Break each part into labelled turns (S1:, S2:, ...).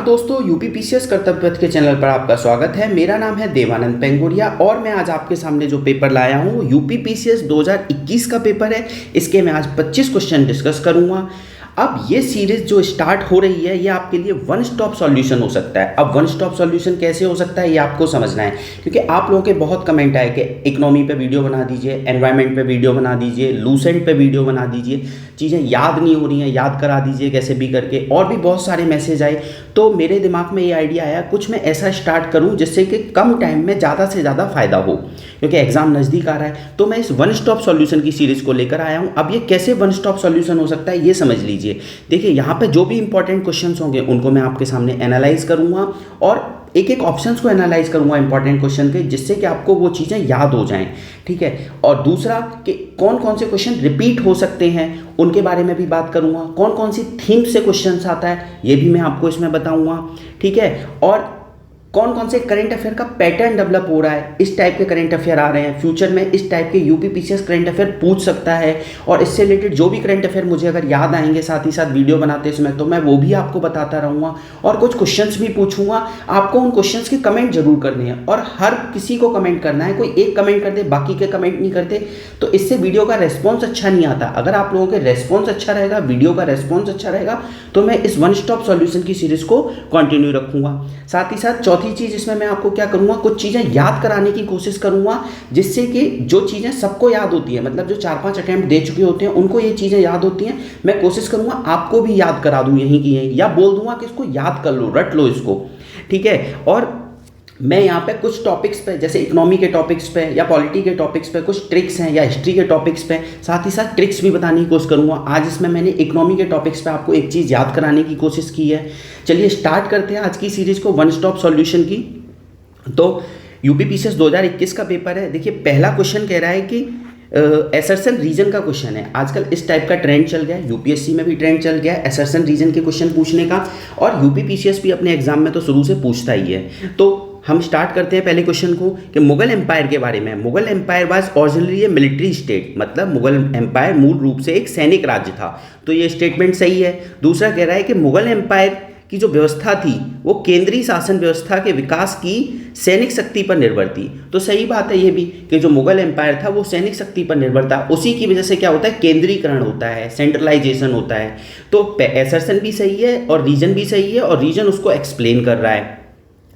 S1: नमस्कार दोस्तों, UP PCS कर्तव्य पथ के चैनल पर आपका स्वागत है। मेरा नाम है देवानंद पेंगोरिया और मैं आज आपके सामने जो पेपर लाया हूँ यूपी पीसीएस 2021 का पेपर है। इसके मैं आज 25 क्वेश्चन डिस्कस करूँगा। अब ये सीरीज जो स्टार्ट हो रही है ये आपके लिए वन स्टॉप सॉल्यूशन हो सकता है। अब वन स्टॉप सॉल्यूशन कैसे हो सकता है ये आपको समझना है, क्योंकि आप लोगों के बहुत कमेंट आए कि इकोनॉमी पे वीडियो बना दीजिए, एनवायरनमेंट पे वीडियो बना दीजिए, लूसेंट पे वीडियो बना दीजिए, चीज़ें याद नहीं हो रही हैं, याद करा दीजिए कैसे भी करके, और भी बहुत सारे मैसेज आए। तो मेरे दिमाग में ये आइडिया आया कुछ मैं ऐसा स्टार्ट करूँ जिससे कि कम टाइम में ज़्यादा से ज़्यादा फ़ायदा हो, क्योंकि एग्जाम नज़दीक आ रहा है। तो मैं इस वन स्टॉप सॉल्यूशन की सीरीज़ को लेकर आया हूँ। अब ये कैसे वन स्टॉप सॉल्यूशन हो सकता है ये समझ लीजिए। देखिए, यहाँ पे जो भी इंपॉर्टेंट क्वेश्चंस होंगे उनको मैं आपके सामने एनालाइज करूँगा और एक एक ऑप्शंस को एनालाइज करूँगा इंपॉर्टेंट क्वेश्चन के, जिससे कि आपको वो चीज़ें याद हो जाएं। ठीक है। और दूसरा कि कौन कौन से क्वेश्चन रिपीट हो सकते हैं उनके बारे में भी बात करूँगा। कौन कौन सी थीम से क्वेश्चंस आता है ये भी मैं आपको इसमें बताऊँगा। ठीक है। और कौन कौन से करंट अफेयर का पैटर्न डेवलप हो रहा है, इस टाइप के करंट अफेयर आ रहे हैं, फ्यूचर में इस टाइप के यूपी पीसीएस करंट अफेयर पूछ सकता है। और इससे रिलेटेड जो भी करंट अफेयर मुझे अगर याद आएंगे साथ ही साथ वीडियो बनाते समय, तो मैं वो भी आपको बताता रहूँगा और कुछ क्वेश्चंस भी पूछूंगा। आपको उन क्वेश्चंस के कमेंट जरूर करने हैं और हर किसी को कमेंट करना है। कोई एक कमेंट कर दे बाकी के कमेंट नहीं करते तो इससे वीडियो का रेस्पॉन्स अच्छा नहीं आता। अगर आप लोगों के रेस्पॉन्स अच्छा रहेगा, वीडियो का रेस्पॉन्स अच्छा रहेगा, तो मैं इस वन स्टॉप सॉल्यूशन की सीरीज को कंटिन्यू रखूंगा। साथ ही साथ चौथी चीज़ इसमें मैं आपको क्या करूंगा, कुछ चीज़ें याद कराने की कोशिश करूंगा, जिससे कि जो चीज़ें सबको याद होती है, मतलब जो 4-5 अटेम्प्ट दे चुके होते हैं उनको ये चीज़ें याद होती हैं, मैं कोशिश करूंगा आपको भी याद करा दूं यहीं की यहीं, या बोल दूंगा कि इसको याद कर लो, रट लो इसको। ठीक है। और मैं यहाँ पे कुछ टॉपिक्स पे, जैसे इकोनॉमी के टॉपिक्स पे या पॉलिटी के टॉपिक्स पे कुछ ट्रिक्स हैं, या हिस्ट्री के टॉपिक्स पे साथ ही साथ ट्रिक्स भी बताने की कोशिश करूँगा। आज इसमें मैंने इकोनॉमी के टॉपिक्स पे आपको एक चीज़ याद कराने की कोशिश की है। चलिए स्टार्ट करते हैं आज की सीरीज़ को, वन स्टॉप सॉल्यूशन की। तो यूपी पीसीएस 2021 का पेपर है। देखिए, पहला क्वेश्चन कह रहा है कि एसर्शन रीजन का क्वेश्चन है। आजकल इस टाइप का ट्रेंड चल गया है, यूपीएससी में भी ट्रेंड चल गया है एसर्शन रीजन के क्वेश्चन पूछने का, और यूपी पीसीएस भी अपने एग्जाम में तो शुरू से पूछता ही है। तो हम स्टार्ट करते हैं पहले क्वेश्चन को कि मुगल एम्पायर के बारे में। Mughal empire was originally a military state, मतलब मुगल एम्पायर मूल रूप से एक सैनिक राज्य था। तो ये स्टेटमेंट सही है। दूसरा कह रहा है कि मुगल एम्पायर की जो व्यवस्था थी वो केंद्रीय शासन व्यवस्था के विकास की सैनिक शक्ति पर निर्भर थी। तो सही बात है ये भी कि जो मुगल एम्पायर था वो सैनिक शक्ति पर निर्भर था। उसी की वजह से क्या होता है, केंद्रीकरण होता है, सेंट्रलाइजेशन होता है। तो एसर्शन भी सही है और रीजन भी सही है, और रीजन उसको एक्सप्लेन कर रहा है।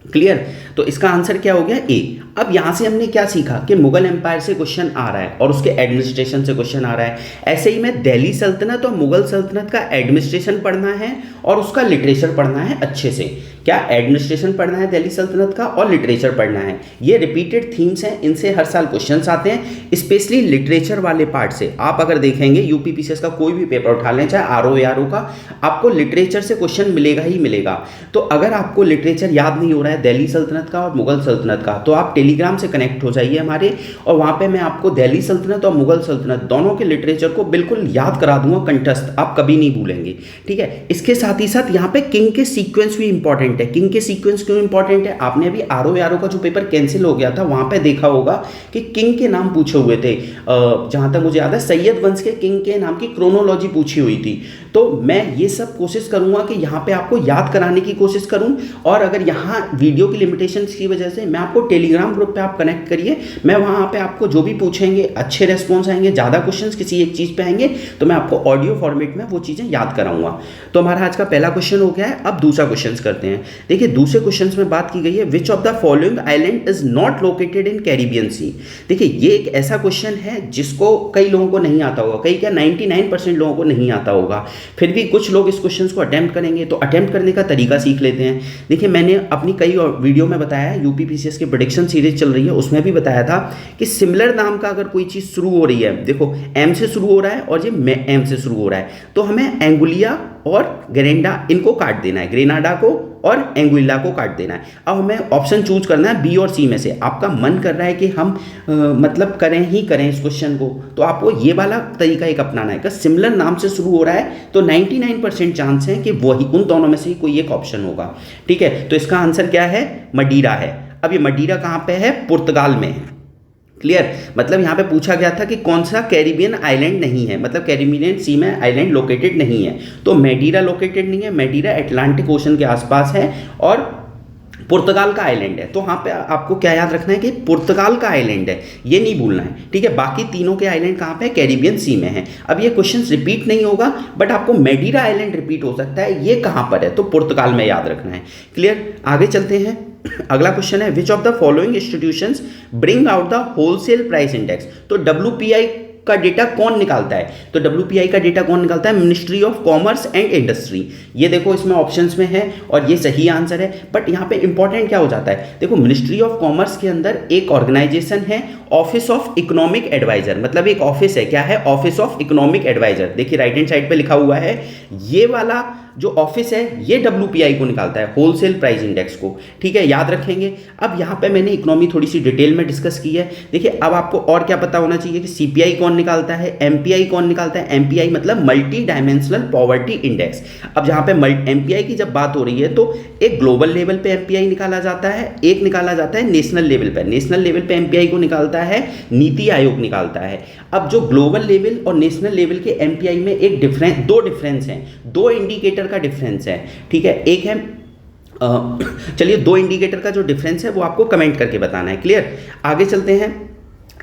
S1: क्लियर। तो इसका आंसर क्या हो गया, ए। अब यहाँ से हमने क्या सीखा कि मुगल एम्पायर से क्वेश्चन आ रहा है और उसके एडमिनिस्ट्रेशन से क्वेश्चन आ रहा है। ऐसे ही में दिल्ली सल्तनत और मुगल सल्तनत का एडमिनिस्ट्रेशन पढ़ना है और उसका लिटरेचर पढ़ना है अच्छे से। क्या एडमिनिस्ट्रेशन पढ़ना है दिल्ली सल्तनत का, और लिटरेचर पढ़ना है। ये रिपीटेड थीम्स हैं, इनसे हर साल क्वेश्चंस आते हैं, स्पेशली लिटरेचर वाले पार्ट से। आप अगर देखेंगे यूपी पीसीएस का कोई भी पेपर उठा लें, चाहे आरओ एआरओ का, आपको लिटरेचर से क्वेश्चन मिलेगा ही मिलेगा। तो अगर आपको लिटरेचर याद नहीं हो रहा है दिल्ली सल्तनत का और मुगल सल्तनत का, तो आप टेलीग्राम से कनेक्ट हो जाइए हमारे, और वहाँ पे मैं आपको दिल्ली सल्तनत और मुगल सल्तनत दोनों के लिटरेचर को बिल्कुल याद करा दूंगा कंठस्थ, आप कभी नहीं भूलेंगे। ठीक है। इसके साथ ही साथ यहाँ पे किंग के सीक्वेंस भी इंपॉर्टेंट है। किंग के सीक्वेंस क्यों इंपॉर्टेंट है, आपने अभी आरओ एआरओ का जो पेपर कैंसिल हो गया था वहाँ पे देखा होगा कि किंग के नाम पूछे हुए थे। जहाँ तक मुझे याद है सैयद वंश के किंग के नाम की क्रोनोलॉजी पूछी हुई थी। तो मैं ये सब कोशिश करूँगा कि यहाँ पे आपको याद कराने की कोशिश करूँ, और अगर यहाँ वीडियो की लिमिटेशन की वजह से मैं आपको टेलीग्राम ग्रुप पे आप कनेक्ट करिए, मैं वहाँ पे आपको जो भी पूछेंगे अच्छे रेस्पॉन्स आएंगे, ज़्यादा क्वेश्चंस किसी एक चीज़ पे आएंगे तो मैं आपको ऑडियो फॉर्मेट में वो चीज़ें याद कराऊंगा। तो हमारा आज का पहला क्वेश्चन हो गया है। अब दूसरा क्वेश्चन करते हैं। देखिए, दूसरे क्वेश्चन में बात की गई है which of the following island is not located in Caribbean sea. देखिए, ये एक ऐसा क्वेश्चन है जिसको कई लोगों को नहीं आता होगा, कई क्या 99% लोगों को नहीं आता होगा। फिर भी कुछ लोग इस क्वेश्चन को अटेम्प्ट करेंगे, तो अटेम्प्ट करने का तरीका सीख लेते हैं। देखिए, मैंने अपनी कई वीडियो में बताया है, यूपी पीसीएस की प्रेडिक्शन सीरीज चल रही है उसमें भी बताया था कि सिमिलर नाम का अगर कोई चीज़ शुरू हो रही है, देखो एम से शुरू हो रहा है और ये एम से शुरू हो रहा है, तो हमें एंगुलिया और ग्रेंडा इनको काट देना है, ग्रेनाडा को और एंगुइला को काट देना है। अब हमें ऑप्शन चूज करना है बी और सी में से। आपका मन कर रहा है कि हम मतलब करें ही करें इस क्वेश्चन को, तो आपको ये वाला तरीका एक अपनाना है कि सिमिलर नाम से शुरू हो रहा है तो 99% चांस है कि वही उन दोनों में से ही कोई एक ऑप्शन होगा। ठीक है। तो इसका आंसर क्या है, मडीरा है। अब ये मडीरा कहाँ पे है, पुर्तगाल में है। क्लियर, मतलब यहाँ पे पूछा गया था कि कौन सा कैरिबियन आइलैंड नहीं है, मतलब कैरिबियन सी में आइलैंड लोकेटेड नहीं है। तो मैडीरा लोकेटेड नहीं है, मैडीरा अटलांटिक ओशन के आसपास है और पुर्तगाल का आइलैंड है। तो वहाँ पे आपको क्या याद रखना है कि पुर्तगाल का आइलैंड है, ये नहीं भूलना है, ठीक है। बाकी तीनों के आइलैंड कहाँ पे, कैरिबियन सी में है। अब ये क्वेश्चन रिपीट नहीं होगा, बट आपको मैडीरा आइलैंड रिपीट हो सकता है, ये कहाँ पर है, तो पुर्तगाल में याद रखना है। क्लियर, आगे चलते हैं। अगला क्वेश्चन है which of the following institutions bring out the wholesale price index. तो WPI का डेटा कौन निकालता है, तो WPI का डेटा कौन निकालता है, ministry of commerce and industry. ये देखो इसमें ऑप्शंस में है और ये सही आंसर है, बट यहाँ पे इंपॉर्टेंट क्या हो जाता है, देखो मिनिस्ट्री ऑफ कॉमर्स के अंदर एक ऑर्गेनाइजेशन है ऑफिस ऑफ इकोनॉमिक एडवाइजर, मतलब एक ऑफिस है, क्या है, ऑफिस ऑफ इकोनॉमिक एडवाइजर। देखिए राइट हैंड साइड पे लिखा हुआ है, ये वाला जो ऑफिस है ये WPI को निकालता है, होलसेल प्राइस इंडेक्स को, ठीक है, याद रखेंगे। अब यहाँ पे मैंने इकोनॉमी थोड़ी सी डिटेल में डिस्कस की है। देखिए अब आपको और क्या पता होना चाहिए कि CPI कौन निकालता है, MPI कौन निकालता है। MPI मतलब मल्टी डायमेंशनल पॉवर्टी इंडेक्स। अब जहाँ पे MPI की जब बात हो रही है तो एक ग्लोबल लेवल पे MPI निकाला जाता है, एक निकाला जाता है नेशनल लेवल पे। नेशनल लेवल पे MPI को निकालता है नीति आयोग निकालता है। अब जो ग्लोबल लेवल और नेशनल लेवल के MPI में एक दो डिफरेंस हैं, दो इंडिकेटर का डिफरेंस है, ठीक है। एक है चलिए दो इंडिकेटर का जो डिफरेंस है वो आपको कमेंट करके बताना है। क्लियर, आगे चलते हैं।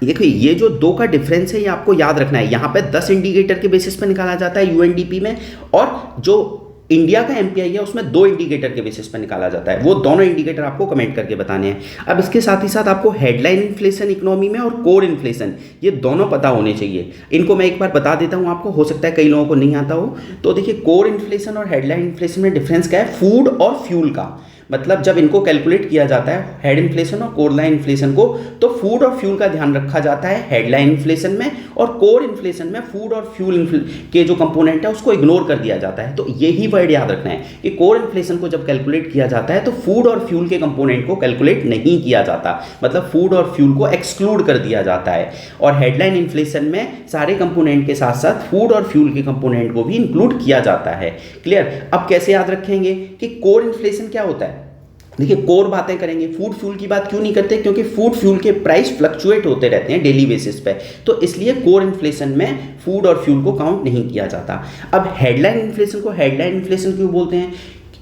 S1: देखिए ये जो दो का डिफरेंस है ये आपको याद रखना है। यहाँ पे 10 इंडिकेटर के बेसिस पे निकाला जाता है UNDP में, और जो इंडिया का MPI है उसमें 2 इंडिकेटर के बेसिस पर निकाला जाता है। वो दोनों इंडिकेटर आपको कमेंट करके बताने हैं। अब इसके साथ ही साथ आपको हेडलाइन इन्फ्लेशन इकोनॉमी में और कोर इन्फ्लेशन, ये दोनों पता होने चाहिए। इनको मैं एक बार बता देता हूँ आपको, हो सकता है कई लोगों को नहीं आता हो। तो देखिए कोर इन्फ्लेशन और हेडलाइन इन्फ्लेशन में डिफरेंस क्या है, फूड और फ्यूल का। मतलब जब इनको कैलकुलेट किया जाता है हेड इन्फ्लेशन और कोर लाइन इन्फ्लेशन को, तो फूड और फ्यूल का ध्यान रखा जाता है हेडलाइन इन्फ्लेशन में, और कोर इन्फ्लेशन में फूड और फ्यूल के जो कंपोनेंट है उसको इग्नोर कर दिया जाता है। तो यही वर्ड याद रखना है कि कोर इन्फ्लेशन को जब कैलकुलेट किया जाता है तो फूड और फ्यूल के कंपोनेंट को कैलकुलेट नहीं किया जाता, मतलब फूड और फ्यूल को एक्सक्लूड कर दिया जाता है। और हेडलाइन इन्फ्लेशन में सारे कंपोनेंट के साथ साथ फूड और फ्यूल के कंपोनेंट को भी इंक्लूड किया जाता है। क्लियर, अब कैसे याद रखेंगे कि कोर इन्फ्लेशन क्या होता है। देखिए कोर बातें करेंगे, फूड फ्यूल की बात क्यों नहीं करते, क्योंकि फूड फ्यूल के प्राइस फ्लक्चुएट होते रहते हैं डेली बेसिस पे, तो इसलिए कोर इन्फ्लेशन में फूड और फ्यूल को काउंट नहीं किया जाता। अब हेडलाइन इन्फ्लेशन को हेडलाइन इन्फ्लेशन क्यों बोलते हैं,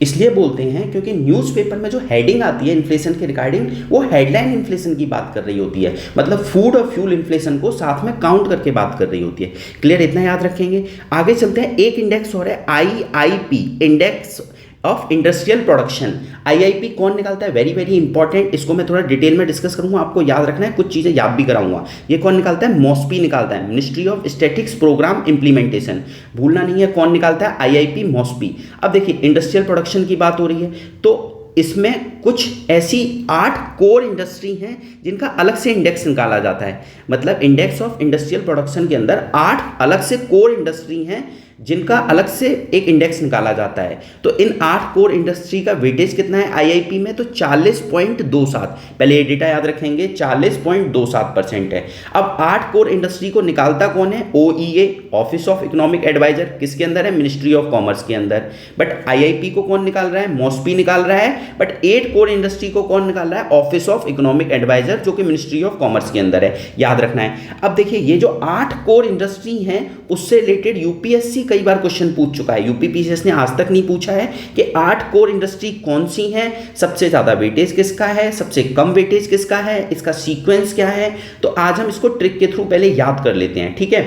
S1: इसलिए बोलते हैं क्योंकि न्यूज़पेपर में जो हेडिंग आती है इन्फ्लेशन के रिगार्डिंग वो हेडलाइन इन्फ्लेशन की बात कर रही होती है, मतलब फूड और फ्यूल इन्फ्लेशन को साथ में काउंट करके बात कर रही होती है। क्लियर, इतना याद रखेंगे। आगे चलते हैं, एक इंडेक्स और है IIP, index of industrial production. IIP कौन निकालता है, वेरी वेरी इंपॉर्टेंट, इसको मैं थोड़ा डिटेल में डिस्कस करूंगा, आपको याद रखना है, कुछ चीज़ें याद भी कराऊंगा। ये कौन निकालता है, MOSPI निकालता है, ministry of statistics programme implementation, भूलना नहीं है कौन निकालता है, IIP MOSPI। अब देखिए इंडस्ट्रियल प्रोडक्शन की बात हो रही है तो इसमें कुछ ऐसी 8 कोर इंडस्ट्री हैं जिनका अलग से इंडेक्स निकाला जाता है, मतलब इंडेक्स ऑफ इंडस्ट्रियल प्रोडक्शन के अंदर 8 अलग से कोर इंडस्ट्री हैं जिनका अलग से एक इंडेक्स निकाला जाता है। तो इन 8 कोर इंडस्ट्री का वेटेज कितना है IIP में, तो 40.27, पहले ये डेटा याद रखेंगे, 40.27% है। अब 8 कोर इंडस्ट्री को निकालता कौन है, OEA, office of economic adviser, किसके अंदर है, मिनिस्ट्री ऑफ कॉमर्स के अंदर। बट IIP को कौन निकाल रहा है, MOSPI निकाल रहा है, बट 8 कोर इंडस्ट्री को कौन निकाल रहा है, ऑफिस ऑफ इकोनॉमिक एडवाइजर, जो कि मिनिस्ट्री ऑफ कॉमर्स के अंदर है, याद रखना है। अब देखिए ये जो 8 कोर इंडस्ट्री हैं उससे रिलेटेड UPSC कई बार क्वेश्चन पूछ चुका है, UPPCS ने आज तक नहीं पूछा है कि 8 कोर इंडस्ट्री कौन सी हैं, सबसे ज्यादा वेटेज किसका है, सबसे कम वेटेज किसका है, इसका सीक्वेंस क्या है। तो आज हम इसको ट्रिक के थ्रू पहले याद कर लेते हैं, ठीक है।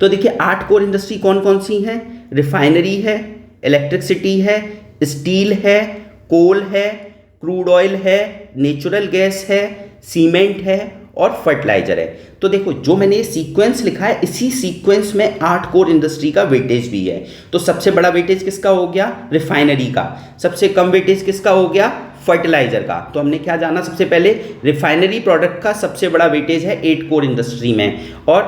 S1: तो देखिए 8 कोर इंडस्ट्री कौन कौन सी हैं, रिफाइनरी है, इलेक्ट्रिसिटी है, स्टील है, कोल है, क्रूड ऑयल है, नेचुरल गैस है, सीमेंट है और फर्टिलाइजर है। तो देखो जो मैंने ये सीक्वेंस लिखा है इसी सीक्वेंस में 8 कोर इंडस्ट्री का वेटेज भी है। तो सबसे बड़ा वेटेज किसका हो गया, रिफाइनरी का, सबसे कम वेटेज किसका हो गया, फर्टिलाइजर का। तो हमने क्या जाना, सबसे पहले रिफाइनरी प्रोडक्ट का सबसे बड़ा वेटेज है 8 कोर इंडस्ट्री में, और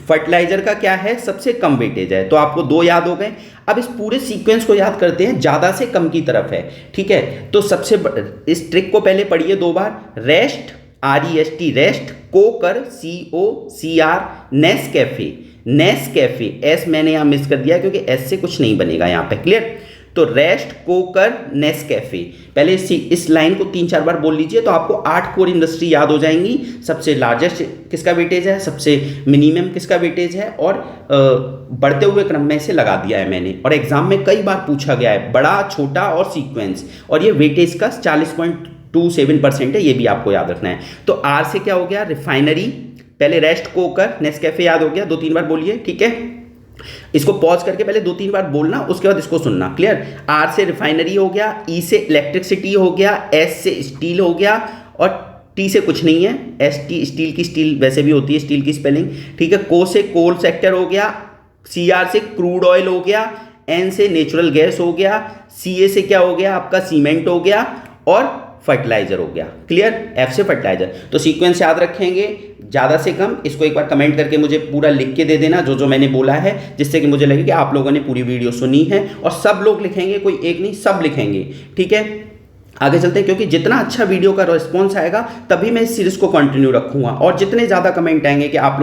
S1: फर्टिलाइजर का क्या है, सबसे कम वेटेज है। तो आपको 2 याद हो गए। अब इस पूरे सीक्वेंस को याद करते हैं, ज्यादा से कम की तरफ है, ठीक है। तो सबसे इस ट्रिक को पहले पढ़िए 2 बार, रेस्ट REST, रेस्ट, कोकर COCR, नेस्कैफे, नेस्कैफे, एस मैंने यहाँ मिस कर दिया क्योंकि एस से कुछ नहीं बनेगा यहाँ पे। क्लियर, तो रेस्ट, कोकर, नेस्कैफे। पहले इस लाइन को 3-4 बार बोल लीजिए तो आपको 8 कोर इंडस्ट्री याद हो जाएंगी। सबसे लार्जेस्ट किसका वेटेज है, सबसे मिनिमम किसका वेटेज है, और बढ़ते हुए क्रम में से लगा दिया है मैंने, और एग्जाम में कई बार पूछा गया है, बड़ा, छोटा और सीक्वेंस, और ये वेटेज का 40.27% है, ये भी आपको याद रखना है। तो आर से क्या हो गया, रिफाइनरी, पहले रेस्ट, कोकर, नेस्कैफे याद हो गया, 2-3 बार बोलिए, ठीक है। इसको पॉज करके पहले 2-3 बार बोलना, उसके बाद इसको सुनना, क्लियर। आर से रिफाइनरी हो गया, ई से इलेक्ट्रिसिटी हो गया, एस से स्टील हो गया, और टी से कुछ नहीं है, एस टी, स्टील की स्टील वैसे भी होती है, स्टील की स्पेलिंग, ठीक है। को से कोल सेक्टर हो गया, सी आर से क्रूड ऑयल हो गया, एन से नेचुरल गैस हो गया, सी ए से क्या हो गया आपका, सीमेंट हो गया, और फर्टिलाइजर हो गया, क्लियर। एफ से फर्टिलाइजर। तो सीक्वेंस याद रखेंगे ज़्यादा से कम। इसको एक बार कमेंट करके मुझे पूरा लिख के दे देना जो जो मैंने बोला है, जिससे कि मुझे लगे कि आप लोगों ने पूरी वीडियो सुनी है, और सब लोग लिखेंगे, कोई एक नहीं, सब लिखेंगे, ठीक है। आगे चलते हैं, क्योंकि जितना अच्छा वीडियो का रिस्पॉन्स आएगा तभी मैं इस सीरीज को कंटिन्यू रखूंगा, और जितने ज़्यादा कमेंट आएंगे कि आप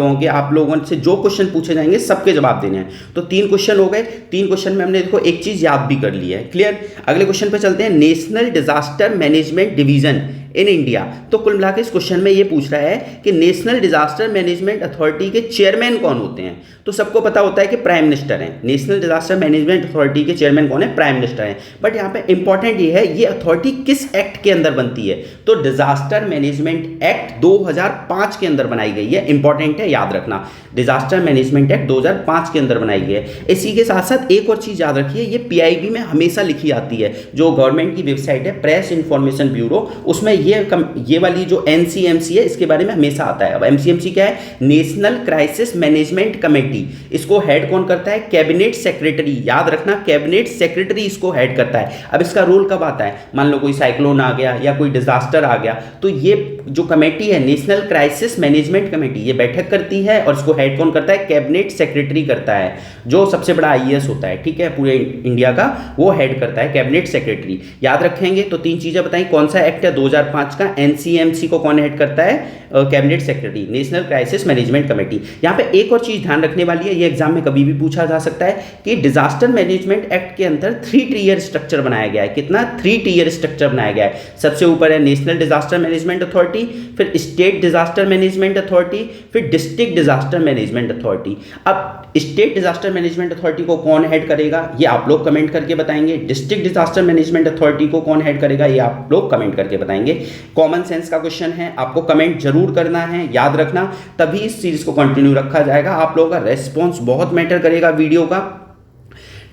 S1: लोगों से जो क्वेश्चन पूछे जाएंगे सबके जवाब देने हैं। तो 3 क्वेश्चन हो गए, 3 क्वेश्चन में हमने देखो एक चीज़ याद भी कर ली है, क्लियर। अगले क्वेश्चन पे चलते हैं, national disaster management division in India. तो कुल मिला के इस क्वेश्चन में ये पूछ रहा है कि नेशनल डिजास्टर मैनेजमेंट अथॉरिटी के चेयरमैन कौन होते हैं। तो सबको पता होता है कि प्राइम मिनिस्टर हैं। नेशनल डिजास्टर मैनेजमेंट अथॉरिटी के चेयरमैन कौन है, प्राइम मिनिस्टर हैं। बट यहाँ पे इंपॉर्टेंट ये है, ये अथॉरिटी किस एक्ट के अंदर बनती है। तो डिजास्टर मैनेजमेंट एक्ट 2005 के अंदर बनाई गई है, इंपॉर्टेंट है, याद रखना। डिजास्टर मैनेजमेंट एक्ट 2005 के अंदर बनाई गई है। इसी के साथ साथ एक और चीज़ याद रखिए, ये पीआईबी में हमेशा लिखी आती है, जो गवर्नमेंट की वेबसाइट है प्रेस इंफॉर्मेशन ब्यूरो, उसमें ये वाली जो एनसीएमसी है इसके बारे में हमेशा आता है। अब एनसीएमसी क्या है, नेशनल क्राइसिस मैनेजमेंट कमेटी। इसको हेड कौन करता है, कैबिनेट सेक्रेटरी, याद रखना, कैबिनेट सेक्रेटरी इसको हेड करता है। अब इसका रोल कब आता है, मान लो कोई साइक्लोन आ गया या कोई डिजास्टर आ गया, तो ये जो कमेटी है नेशनल क्राइसिस मैनेजमेंट कमेटी, ये बैठक करती है, और इसको हेड कौन करता है, कैबिनेट सेक्रेटरी करता है, जो सबसे बड़ा आईएएस होता है, ठीक है, पूरे इंडिया का, वो हेड करता है, कैबिनेट सेक्रेटरी। याद रखेंगे। तो 3 चीजें बताई, कौन सा एक्ट है 2005 का, एनसीएमसी को कौन हेड करता है, cabinet secretary, national crisis management committee. यहाँ पे एक और चीज ध्यान रखने वाली है, ये एग्जाम में कभी भी पूछा जा सकता है कि डिजास्टर मैनेजमेंट एक्ट के अंदर 3 टियर स्ट्रक्चर बनाया गया है। कितना, 3 टियर स्ट्रक्चर बनाया गया है। सबसे ऊपर है नेशनल डिजास्टर मैनेजमेंट अथॉरिटी, फिर स्टेट डिजास्टर मैनेजमेंट अथॉरिटी, फिर डिस्ट्रिक्ट डिजास्टर मैनेजमेंट अथॉरिटी। अब स्टेट डिजास्टर मैनेजमेंट अथॉरिटी को कौन हेड करेगा, ये आप लोग कमेंट करके बताएंगे। डिस्ट्रिक्ट डिजास्टर मैनेजमेंट अथॉरिटी को कौन हेड करेगा, ये आप लोग कमेंट करके बताएंगे। कॉमन सेंस का क्वेश्चन है, आपको कमेंट जरूर करना है, याद रखना, तभी इस सीरीज को कंटिन्यू रखा जाएगा। आप लोगों का रेस्पॉन्स बहुत मैटर करेगा वीडियो का,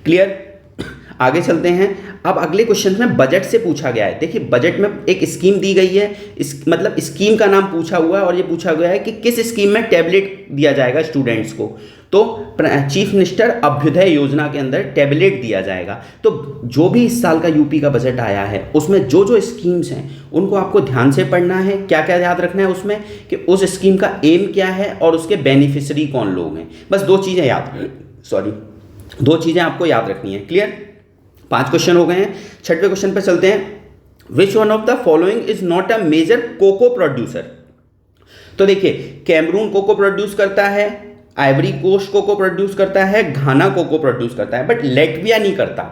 S1: क्लियर। आगे चलते हैं। अब अगले क्वेश्चन में बजट से पूछा गया है। देखिए बजट में एक स्कीम दी गई है, मतलब स्कीम का नाम पूछा हुआ है, और ये पूछा गया है कि किस स्कीम में टैबलेट दिया जाएगा स्टूडेंट्स को। तो चीफ मिनिस्टर अभ्युदय योजना के अंदर टैबलेट दिया जाएगा। तो जो भी इस साल का यूपी का बजट आया है उसमें जो जो स्कीम्स हैं उनको आपको ध्यान से पढ़ना है। क्या क्या याद रखना है उसमें, कि उस स्कीम का एम क्या है और उसके बेनिफिशियरी कौन लोग हैं। बस 2 चीज़ें आपको याद रखनी है, क्लियर। 5 क्वेश्चन हो गए हैं। 6वें क्वेश्चन पे चलते हैं। Which one of the following is not a major cocoa producer. तो देखिए कैमरून कोको प्रोड्यूस करता है, आइवरी कोस्ट कोको प्रोड्यूस करता है, घाना कोको प्रोड्यूस करता है, बट लेटविया नहीं करता।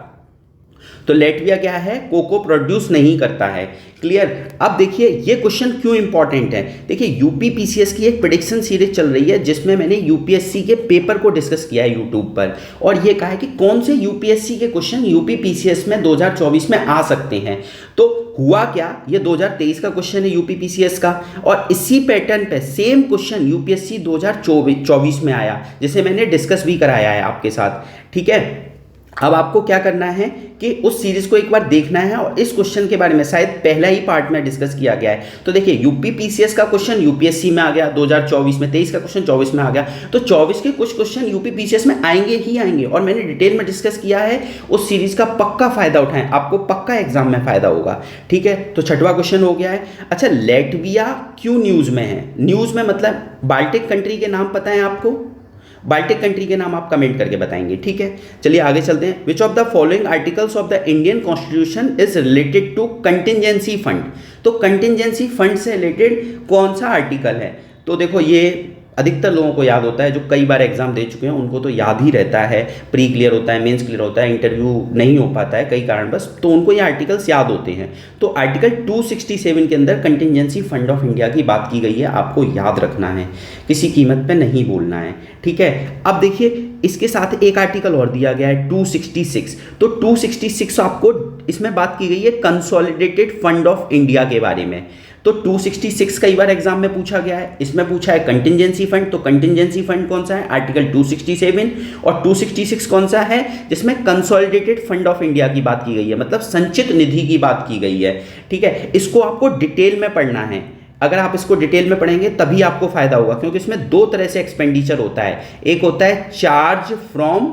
S1: तो लेटविया क्या है, कोको प्रोड्यूस नहीं करता है, क्लियर। अब देखिए ये क्वेश्चन क्यों इंपॉर्टेंट है। देखिए यूपी पीसीएस की एक प्रेडिक्शन सीरीज चल रही है जिसमें मैंने यूपीएससी के पेपर को डिस्कस किया है यूट्यूब पर, और ये कहा है कि कौन से यूपीएससी के क्वेश्चन यूपी पीसीएस में 2024 में आ सकते हैं। तो हुआ क्या, ये 2023 का क्वेश्चन है यूपी पीसीएस का, और इसी पैटर्न पे सेम क्वेश्चन यूपीएससी 2024 में आया, जिसे मैंने डिस्कस भी कराया है आपके साथ, ठीक है। अब आपको क्या करना है कि उस सीरीज को एक बार देखना है, और इस क्वेश्चन के बारे में शायद पहला ही पार्ट में डिस्कस किया गया है। तो देखिए यूपी पीसीएस का क्वेश्चन यूपीएससी में आ गया 2024 में, 23 का क्वेश्चन 24 में आ गया, तो 24 के कुछ क्वेश्चन यूपी पीसीएस में आएंगे ही आएंगे, और मैंने डिटेल में डिस्कस किया है। उस सीरीज का पक्का फायदा उठाएं, आपको पक्का एग्जाम में फायदा होगा, ठीक है। तो 6वां क्वेश्चन हो गया है। अच्छा, लेटविया क्यों न्यूज में है। न्यूज में मतलब बाल्टिक कंट्री के नाम पता है आपको, बाल्टिक कंट्री के नाम आप कमेंट करके बताएंगे, ठीक है। चलिए आगे चलते हैं। Which of the following articles of the Indian constitution is related to contingency fund. तो कंटिजेंसी फंड से रिलेटेड कौन सा आर्टिकल है। तो देखो ये अधिकतर लोगों को याद होता है, जो कई बार एग्जाम दे चुके हैं उनको तो याद ही रहता है, प्री क्लियर होता है, मेंस क्लियर होता है, इंटरव्यू नहीं हो पाता है कई कारणवश, तो उनको ये आर्टिकल्स याद होते हैं। तो आर्टिकल 267 के अंदर कंटिजेंसी फंड ऑफ इंडिया की बात की गई है, आपको याद रखना है, किसी कीमत पे नहीं बोलना है, ठीक है। अब देखिए इसके साथ एक आर्टिकल और दिया गया है 266, तो 266 आपको इसमें बात की गई है कंसोलिडेटेड फंड ऑफ इंडिया के बारे में। तो 266 कई बार एग्जाम में पूछा गया है, इसमें पूछा है कंटिजेंसी फंड, तो कंटिजेंसी फंड कौन सा है, आर्टिकल 267, और 266 कौन सा है जिसमें कंसोलिडेटेड फंड ऑफ इंडिया की बात की गई है, मतलब संचित निधि की बात की गई है, ठीक है। इसको आपको डिटेल में पढ़ना है, अगर आप इसको डिटेल में पढ़ेंगे तभी आपको फायदा होगा, क्योंकि इसमें दो तरह से एक्सपेंडिचर होता है, एक होता है चार्ज फ्रॉम,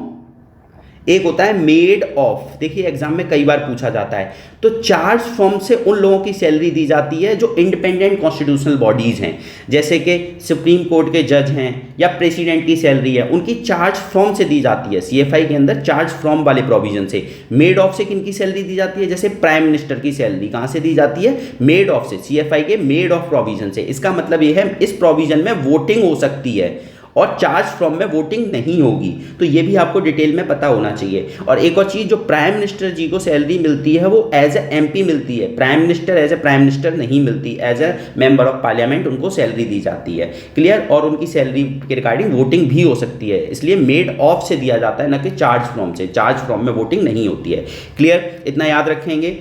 S1: एक होता है मेड ऑफ। देखिए एग्जाम में कई बार पूछा जाता है, तो चार्ज फ्रॉम से उन लोगों की सैलरी दी जाती है जो इंडिपेंडेंट कॉन्स्टिट्यूशनल बॉडीज हैं, जैसे कि सुप्रीम कोर्ट के जज हैं या प्रेसिडेंट की सैलरी है, उनकी चार्ज फ्रॉम से दी जाती है, सीएफआई के अंदर चार्ज फ्रॉम वाले प्रोविजन से। मेड ऑफ से किन की सैलरी दी जाती है, जैसे प्राइम मिनिस्टर की सैलरी कहाँ से दी जाती है, मेड ऑफ से, सीएफआई के मेड ऑफ प्रोविजन से। इसका मतलब यह है इस प्रोविजन में वोटिंग हो सकती है और चार्ज फ्रॉम में वोटिंग नहीं होगी, तो ये भी आपको डिटेल में पता होना चाहिए। और एक और चीज़, जो प्राइम मिनिस्टर जी को सैलरी मिलती है वो एज ए एमपी मिलती है, prime minister as a prime minister नहीं मिलती, as a member of parliament उनको सैलरी दी जाती है, क्लियर। और उनकी सैलरी के रिगार्डिंग वोटिंग भी हो सकती है, इसलिए मेड ऑफ से दिया जाता है, न कि चार्ज फ्रॉम से, चार्ज फ्रॉम में वोटिंग नहीं होती है, क्लियर, इतना याद रखेंगे।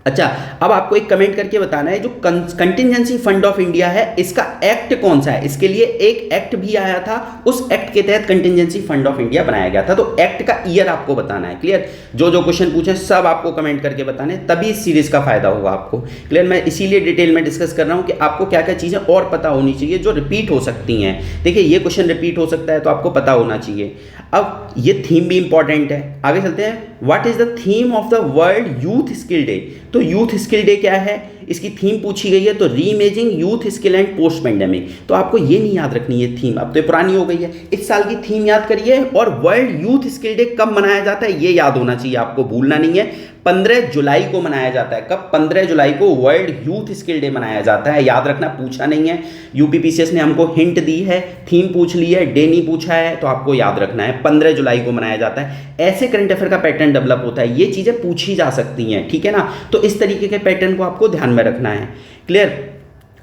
S1: अच्छा, अब आपको एक कमेंट करके बताना है जो कंटिजेंसी फंड ऑफ इंडिया है इसका एक्ट कौन सा है। इसके लिए एक एक्ट भी आया था, उस एक्ट के तहत कंटिजेंसी फंड ऑफ इंडिया बनाया गया था, तो एक्ट का ईयर आपको बताना है, क्लियर। जो जो क्वेश्चन पूछे सब आपको कमेंट करके बताने, तभी इस सीरीज का फायदा होगा आपको, क्लियर। मैं इसीलिए डिटेल में डिस्कस कर रहा हूं कि आपको क्या क्या चीजें और पता होनी चाहिए जो रिपीट हो सकती हैं। देखिए ये क्वेश्चन रिपीट हो सकता है तो आपको पता होना चाहिए। अब ये थीम भी इंपॉर्टेंट है, आगे चलते हैं। What is the theme of the world youth skill day, तो यूथ स्किल डे क्या है, इसकी थीम पूछी गई है, तो reimagining youth skill and post pandemic. तो आपको ये नहीं याद रखनी है थीम, अब तो पुरानी हो गई है, इस साल की थीम याद करिए, और वर्ल्ड यूथ स्किल डे कब मनाया जाता है ये याद होना चाहिए, आपको भूलना नहीं है। 15 जुलाई को मनाया जाता है, कब, 15 जुलाई को वर्ल्ड यूथ स्किल डे मनाया जाता है, याद रखना, पूछा नहीं है, यूपीपीसीएस ने हमको हिंट दी है, थीम पूछ ली है, डे नहीं पूछा है, तो आपको याद रखना है 15 जुलाई को मनाया जाता है। ऐसे करंट अफेयर का पैटर्न डेवलप होता है, ये चीजें पूछी जा सकती हैं, ठीक है ना, तो इस तरीके के पैटर्न को आपको ध्यान में रखना है, क्लियर।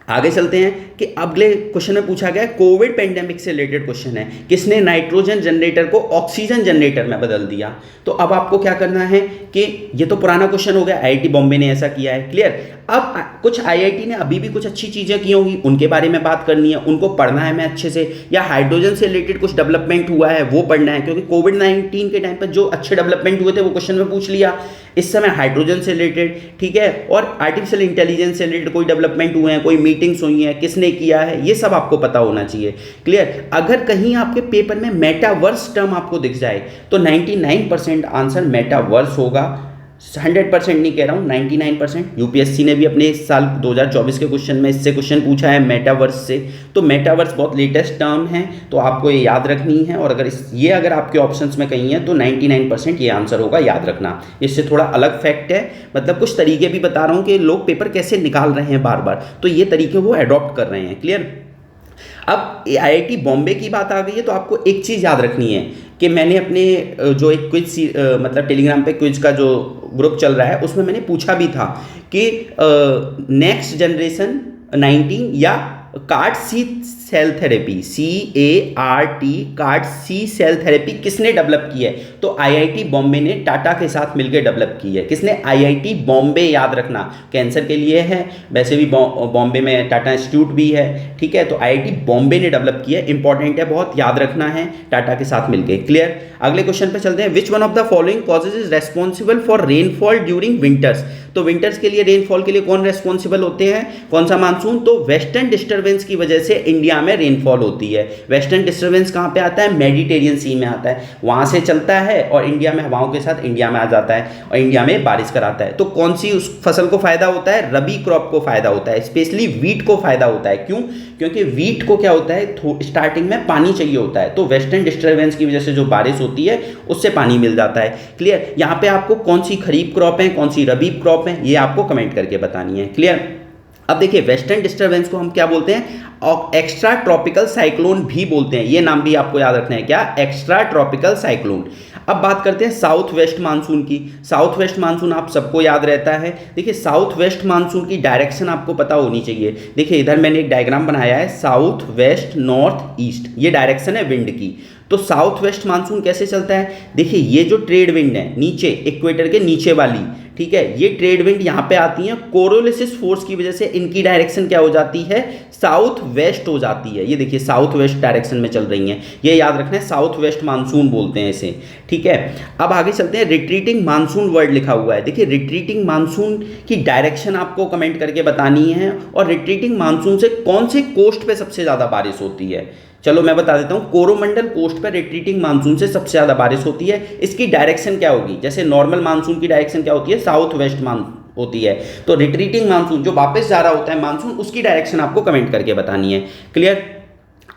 S1: आगे चलते हैं कि अगले क्वेश्चन में पूछा गया कोविड पेंडेमिक से रिलेटेड क्वेश्चन है, किसने नाइट्रोजन जनरेटर को ऑक्सीजन जनरेटर में बदल दिया। तो अब आपको क्या करना है कि ये तो पुराना क्वेश्चन हो गया, आईआईटी बॉम्बे ने ऐसा किया है, क्लियर। अब कुछ आईआईटी ने अभी भी कुछ अच्छी चीजें की होंगी, उनके बारे में बात करनी है, उनको पढ़ना है मैं अच्छे से, या हाइड्रोजन से रिलेटेड कुछ डेवलपमेंट हुआ है वो पढ़ना है, क्योंकि कोविड-19 के टाइम पर जो अच्छे डेवलपमेंट हुए थे वो क्वेश्चन में पूछ लिया, इस समय हाइड्रोजन से रिलेटेड, ठीक है, और आर्टिफिशियल इंटेलिजेंस से रिलेटेड कोई डेवलपमेंट हुए हैं, कोई मीटिंग्स हुई हैं, किसने किया है, ये सब आपको पता होना चाहिए, क्लियर। अगर कहीं आपके पेपर में मेटावर्स टर्म आपको दिख जाए तो 99% आंसर मेटावर्स होगा, 100% नहीं कह रहा हूँ, 99%। यूपीएससी ने भी अपने इस साल 2024 के क्वेश्चन में इससे क्वेश्चन पूछा है मेटावर्स से, तो मेटावर्स बहुत लेटेस्ट टर्म है, तो आपको ये याद रखनी है, और अगर ये अगर आपके ऑप्शंस में कहीं है तो 99% ये आंसर होगा, याद रखना। इससे थोड़ा अलग फैक्ट है, मतलब कुछ तरीके भी बता रहा हूँ कि लोग पेपर कैसे निकाल रहे हैं बार बार, तो ये तरीके वो अडॉप्ट कर रहे हैं, क्लियर। अब आईआईटी बॉम्बे की बात आ गई है, तो आपको एक चीज़ याद रखनी है कि मैंने अपने जो एक क्विज मतलब टेलीग्राम पे क्विज का जो ग्रुप चल रहा है उसमें मैंने पूछा भी था कि नेक्स्ट जनरेशन 19 या कार्ड सी सेल थेरेपी, CART कार्ड सी सेल थेरेपी किसने डेवलप की है, तो आईआईटी बॉम्बे ने टाटा के साथ मिलकर डेवलप की है। किसने, आईआईटी बॉम्बे, याद रखना, कैंसर के लिए है, वैसे भी बॉम्बे में टाटा इंस्टीट्यूट भी है, ठीक है, तो आईआईटी बॉम्बे ने डेवलप की है, इंपॉर्टेंट है बहुत, याद रखना है, टाटा के साथ मिलकर, क्लियर। अगले क्वेश्चन पे चलते हैं। Which one of the following causes is responsible for rainfall during winters, तो विंटर्स के लिए रेनफॉल के लिए कौन रेस्पॉन्सिबल होते हैं, कौन सा मानसून, तो वेस्टर्न डिस्टर्बेंस की वजह से इंडिया में रेनफॉल होती है। वेस्टर्न डिस्टर्बेंस कहाँ पे आता है, मेडिटेरियन सी में आता है, वहाँ से चलता है और इंडिया में हवाओं के साथ इंडिया में आ जाता है और इंडिया में बारिश कराता है। तो कौन सी उस फसल को फायदा होता है, रबी क्रॉप को फायदा होता है, स्पेशली वीट को फायदा होता है। क्यों, क्योंकि वीट को क्या होता है, स्टार्टिंग में पानी चाहिए होता है, तो वेस्टर्न डिस्टर्बेंस की वजह से जो बारिश होती है उससे पानी मिल जाता है, क्लियर। यहाँ पे आपको कौन सी खरीफ क्रॉप है, कौन सी रबी क्रॉप है, ये आपको कमेंट करके बतानी है, क्लियर। अब देखिए वेस्टर्न डिस्टर्बेंस को हम क्या बोलते हैं, और एक्स्ट्रा ट्रॉपिकल साइक्लोन भी बोलते हैं। ये नाम भी आपको याद रखना है, क्या, एक्स्ट्रा ट्रॉपिकल साइक्लोन। अब बात करते हैं साउथ वेस्ट मानसून की। साउथ वेस्ट मानसून आप सबको याद रहता है। देखिए साउथ वेस्ट मानसून की डायरेक्शन आपको पता होनी चाहिए। देखिए इधर मैंने एक डायग्राम बनाया है, साउथ वेस्ट नॉर्थ ईस्ट, ये डायरेक्शन है विंड की। तो साउथ वेस्ट मानसून कैसे चलता है, देखिए ये जो ट्रेड विंड है नीचे इक्वेटर के नीचे वाली, ठीक है, ये ट्रेड विंड यहाँ पे आती है, कोरोलिसिस फोर्स की वजह से इनकी डायरेक्शन क्या हो जाती है, साउथ वेस्ट हो जाती है। ये देखिए साउथ वेस्ट डायरेक्शन में चल रही हैं, ये याद रखना है, साउथ वेस्ट मानसून बोलते हैं इसे, ठीक है। अब आगे चलते हैं, रिट्रीटिंग मानसून वर्ड लिखा हुआ है। देखिए रिट्रीटिंग मानसून की डायरेक्शन आपको कमेंट करके बतानी है, और रिट्रीटिंग मानसून से कौन से कोस्ट पे सबसे ज़्यादा बारिश होती है। चलो मैं बता देता हूँ, कोरोमंडल कोस्ट पर रिट्रीटिंग मानसून से सबसे ज़्यादा बारिश होती है। इसकी डायरेक्शन क्या होगी, जैसे नॉर्मल मानसून की डायरेक्शन क्या होती है, साउथ वेस्ट होती है, तो रिट्रीटिंग मानसून जो वापस जा रहा होता है मानसून, उसकी डायरेक्शन आपको कमेंट करके बतानी है। क्लियर।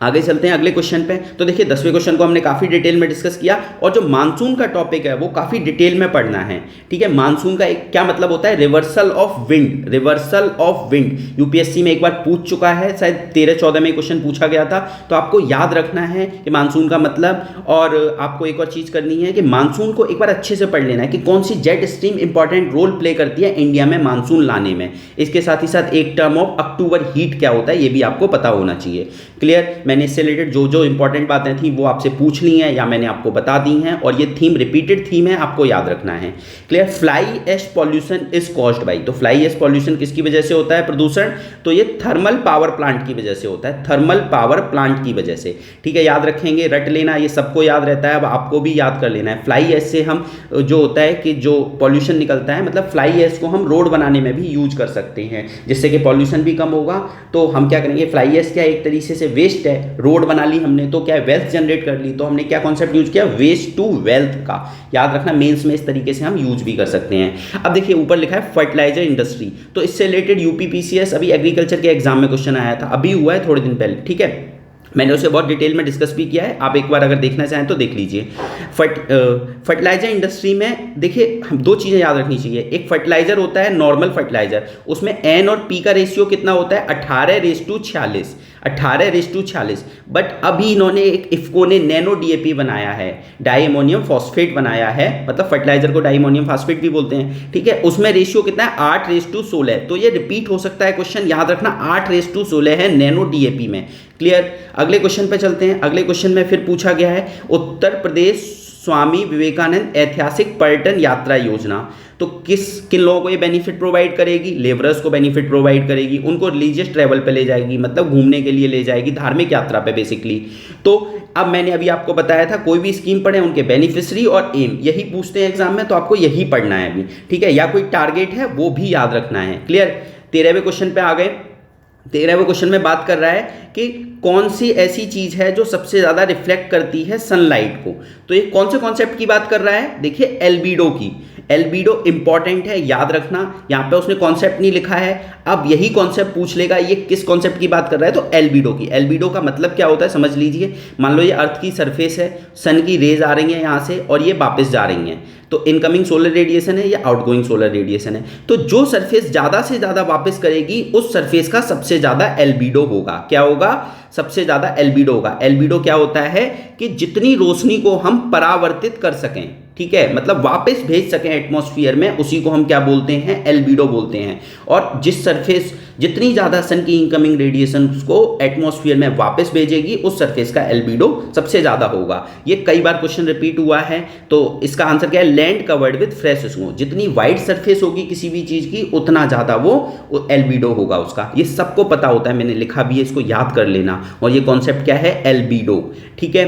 S1: आगे चलते हैं अगले क्वेश्चन पे। तो देखिए 10वें क्वेश्चन को हमने काफ़ी डिटेल में डिस्कस किया, और जो मानसून का टॉपिक है वो काफ़ी डिटेल में पढ़ना है, ठीक है। मानसून का एक क्या मतलब होता है, reversal of wind, reversal of wind. UPSC में एक बार पूछ चुका है, शायद 13-14 में क्वेश्चन पूछा गया था, तो आपको याद रखना है कि मानसून का मतलब। और आपको एक और चीज़ करनी है कि मानसून को एक बार अच्छे से पढ़ लेना है कि कौन सी jet stream important role play करती है इंडिया में मानसून लाने में। इसके साथ ही साथ एक टर्म ऑफ अक्टूबर हीट क्या होता है ये भी आपको पता होना चाहिए। क्लियर। मैंने इससे रिलेटेड जो जो इंपॉर्टेंट बातें थी वो आपसे पूछ ली हैं या मैंने आपको बता दी हैं, और ये थीम रिपीटेड थीम है, आपको याद रखना है। Clear. Fly ash pollution is caused by, तो फ्लाई एश पॉल्यूशन किसकी वजह से होता है प्रदूषण, तो ये थर्मल पावर प्लांट की वजह से होता है, थर्मल पावर प्लांट की वजह से, ठीक है। याद रखेंगे, रट लेना, ये सबको याद रहता है, अब आपको भी याद कर लेना है। फ्लाई एश से हम जो होता है कि जो पॉल्यूशन निकलता है, मतलब फ्लाई एश को हम रोड बनाने में भी यूज कर सकते हैं, जिससे कि पॉल्यूशन भी कम होगा। तो हम क्या करेंगे, फ्लाई एश क्या एक तरीके से वेस्ट है, रोड बना ली हमने तो क्या वेल्थ जनरेट कर ली, तो हमने क्या कॉन्सेप्ट यूज किया, वेस्ट टू वेल्थ का। याद रखना, मेंस में इस तरीके से हम यूज भी कर सकते हैं। अब देखिए ऊपर लिखा है फर्टिलाइजर इंडस्ट्री, तो इससे रिलेटेड यूपीपीसीएस अभी एग्रीकल्चर के एग्जाम में क्वेश्चन आया था, अभी हुआ है थोड़े दिन पहले, ठीक है। मैंने उसे बहुत डिटेल में डिस्कस भी किया है, आप एक बार अगर देखना चाहें तो देख लीजिए। फर्टिलाइजर इंडस्ट्री में देखिए हम दो चीज़ें याद रखनी चाहिए। एक फर्टिलाइजर होता है नॉर्मल फर्टिलाइजर, उसमें एन और पी का रेशियो कितना होता है, 18:46, 18:46। बट अभी इन्होंने एक इफ्को ने नैनो डीएपी बनाया है, डाई अमोनियम फॉस्फेट बनाया है, मतलब फर्टिलाइजर को डाई अमोनियम फॉस्फेट भी बोलते हैं, ठीक है। उसमें रेशियो कितना है, 8:16। तो ये रिपीट हो सकता है क्वेश्चन, याद रखना 8:16 है नैनो डीएपी में। क्लियर। अगले क्वेश्चन पे चलते हैं। अगले क्वेश्चन में फिर पूछा गया है उत्तर प्रदेश स्वामी विवेकानंद ऐतिहासिक पर्यटन यात्रा योजना, तो किन लोगों को ये बेनिफिट प्रोवाइड करेगी, लेबरर्स को बेनिफिट प्रोवाइड करेगी, उनको रिलीजियस ट्रैवल पे ले जाएगी, मतलब घूमने के लिए ले जाएगी, धार्मिक यात्रा पे बेसिकली। तो अब मैंने अभी आपको बताया था कोई भी स्कीम पढ़े उनके बेनिफिशरी और एम यही पूछते हैं एग्जाम में, तो आपको यही पढ़ना है अभी, ठीक है। या कोई टारगेट है वो भी याद रखना है। क्लियर। 13वें क्वेश्चन पे आ गए। 13वें क्वेश्चन में बात कर रहा है कि कौन सी ऐसी चीज़ है जो सबसे ज़्यादा रिफ्लेक्ट करती है सनलाइट को, तो ये कौन से कॉन्सेप्ट की बात कर रहा है, देखिए एल्बिडो की। एल्बिडो इंपॉर्टेंट है, याद रखना, यहाँ पे उसने कॉन्सेप्ट नहीं लिखा है, अब यही कॉन्सेप्ट पूछ लेगा ये किस कॉन्सेप्ट की बात कर रहा है, तो एल्बिडो की। एल्बिडो का मतलब क्या होता है समझ लीजिए। मान लो ये अर्थ की सरफेस है, सन की रेज आ रही हैं यहाँ से और ये वापस जा रही हैं, तो इनकमिंग सोलर रेडिएशन है या आउटगोइंग सोलर रेडिएशन है, तो जो सरफेस ज़्यादा से ज़्यादा वापस करेगी उस सरफेस का सबसे ज़्यादा एल्बिडो होगा। क्या होगा, सबसे ज़्यादा एल्बिडो होगा। एल्बिडो क्या होता है कि जितनी रोशनी को हम परावर्तित कर सकें, ठीक है, मतलब वापस भेज सकें एटमॉस्फेयर में, उसी को हम क्या बोलते हैं, एल्बिडो बोलते हैं। और जिस सरफेस जितनी ज़्यादा सन की इनकमिंग रेडिएशन को एटमॉस्फेयर में वापस भेजेगी उस सरफेस का एल्बिडो सबसे ज़्यादा होगा। ये कई बार क्वेश्चन रिपीट हुआ है, तो इसका आंसर क्या है, land covered with fresh snow. जितनी वाइड सरफेस होगी किसी भी चीज़ की उतना ज़्यादा वो एल्बिडो होगा उसका। ये सबको पता होता है, मैंने लिखा भी है, इसको याद कर लेना। और ये कॉन्सेप्ट क्या है, एल्बिडो, ठीक है।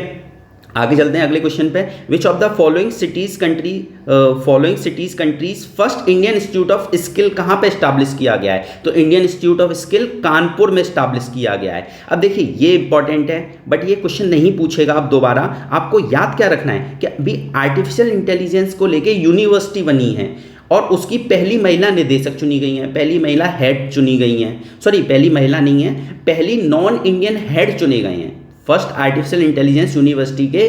S1: आगे चलते हैं अगले क्वेश्चन पे। विच of the following cities countries first Indian institute of skill कहाँ पे स्टैब्लिश किया गया है, तो Indian institute of skill Kanpur में स्टैब्लिश किया गया है। अब देखिए ये इंपॉर्टेंट है, बट ये क्वेश्चन नहीं पूछेगा अब दोबारा। आपको याद क्या रखना है कि अभी आर्टिफिशियल इंटेलिजेंस को लेके यूनिवर्सिटी बनी है और उसकी पहली महिला निदेशक चुनी गई हैं, पहली महिला हेड चुनी गई हैं, सॉरी पहली महिला नहीं है, पहली नॉन इंडियन हेड चुने गए हैं। फर्स्ट आर्टिफिशियल इंटेलिजेंस यूनिवर्सिटी के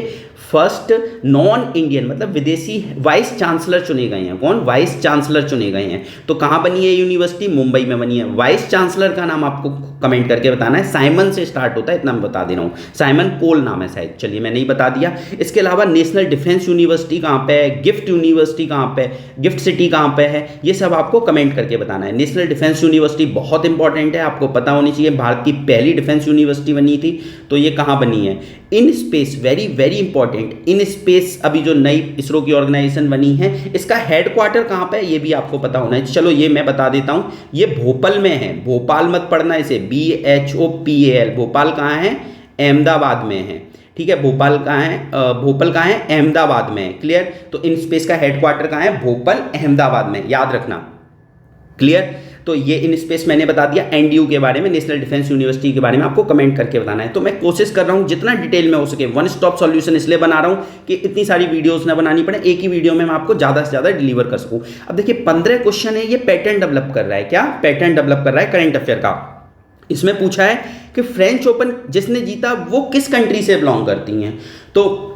S1: फर्स्ट नॉन इंडियन मतलब विदेशी वाइस चांसलर चुने गए हैं। कौन? वाइस चांसलर चुने गए हैं। तो कहाँ बनी है यूनिवर्सिटी? मुंबई में बनी है। वाइस चांसलर का नाम आपको कमेंट करके बताना है। साइमन से स्टार्ट होता है, इतना मैं बता दे रहा हूँ। साइमन कोल नाम है शायद, चलिए मैंने ही बता दिया। इसके अलावा नेशनल डिफेंस यूनिवर्सिटी कहाँ पे है, गिफ्ट यूनिवर्सिटी कहाँ पे, गिफ्ट सिटी कहाँ पे है, ये सब आपको कमेंट करके बताना है। नेशनल डिफेंस यूनिवर्सिटी बहुत इंपॉर्टेंट है, आपको पता होनी चाहिए। भारत की पहली डिफेंस यूनिवर्सिटी बनी थी, तो ये कहाँ बनी है? In space, very very important. In space अभी जो नई इसरो की ऑर्गेनाइजेशन बनी है, इसका हेडक्वार्टर कहाँ पे है ये भी आपको पता होना है। चलो ये मैं बता देता हूँ, ये भोपाल में है। भोपाल मत पढ़ना इसे, BHOPAL। भोपाल कहाँ है? अहमदाबाद में है। ठीक है, भोपाल कहाँ है? भोपाल कहाँ है? अहमदाबाद में है। क्लियर? तो इन स्पेस का हेडक्वार्टर कहाँ है? भोपाल अहमदाबाद में, याद रखना। क्लियर? तो ये इन स्पेस मैंने बता दिया। NDU के बारे में, नेशनल डिफेंस यूनिवर्सिटी के बारे में आपको कमेंट करके बताना है। तो मैं कोशिश कर रहा हूँ जितना डिटेल में हो सके, वन स्टॉप सॉल्यूशन इसलिए बना रहा हूँ कि इतनी सारी वीडियोस ना बनानी पड़े, एक ही वीडियो में मैं आपको ज़्यादा से ज़्यादा डिलीवर कर सकूँ। अब देखिए 15 क्वेश्चन है, ये पैटर्न डेवलप कर रहा है। क्या पैटर्न डेवलप कर रहा है? करंट अफेयर का। इसमें पूछा है कि फ्रेंच ओपन जिसने जीता वो किस कंट्री से बिलोंग करती हैं। तो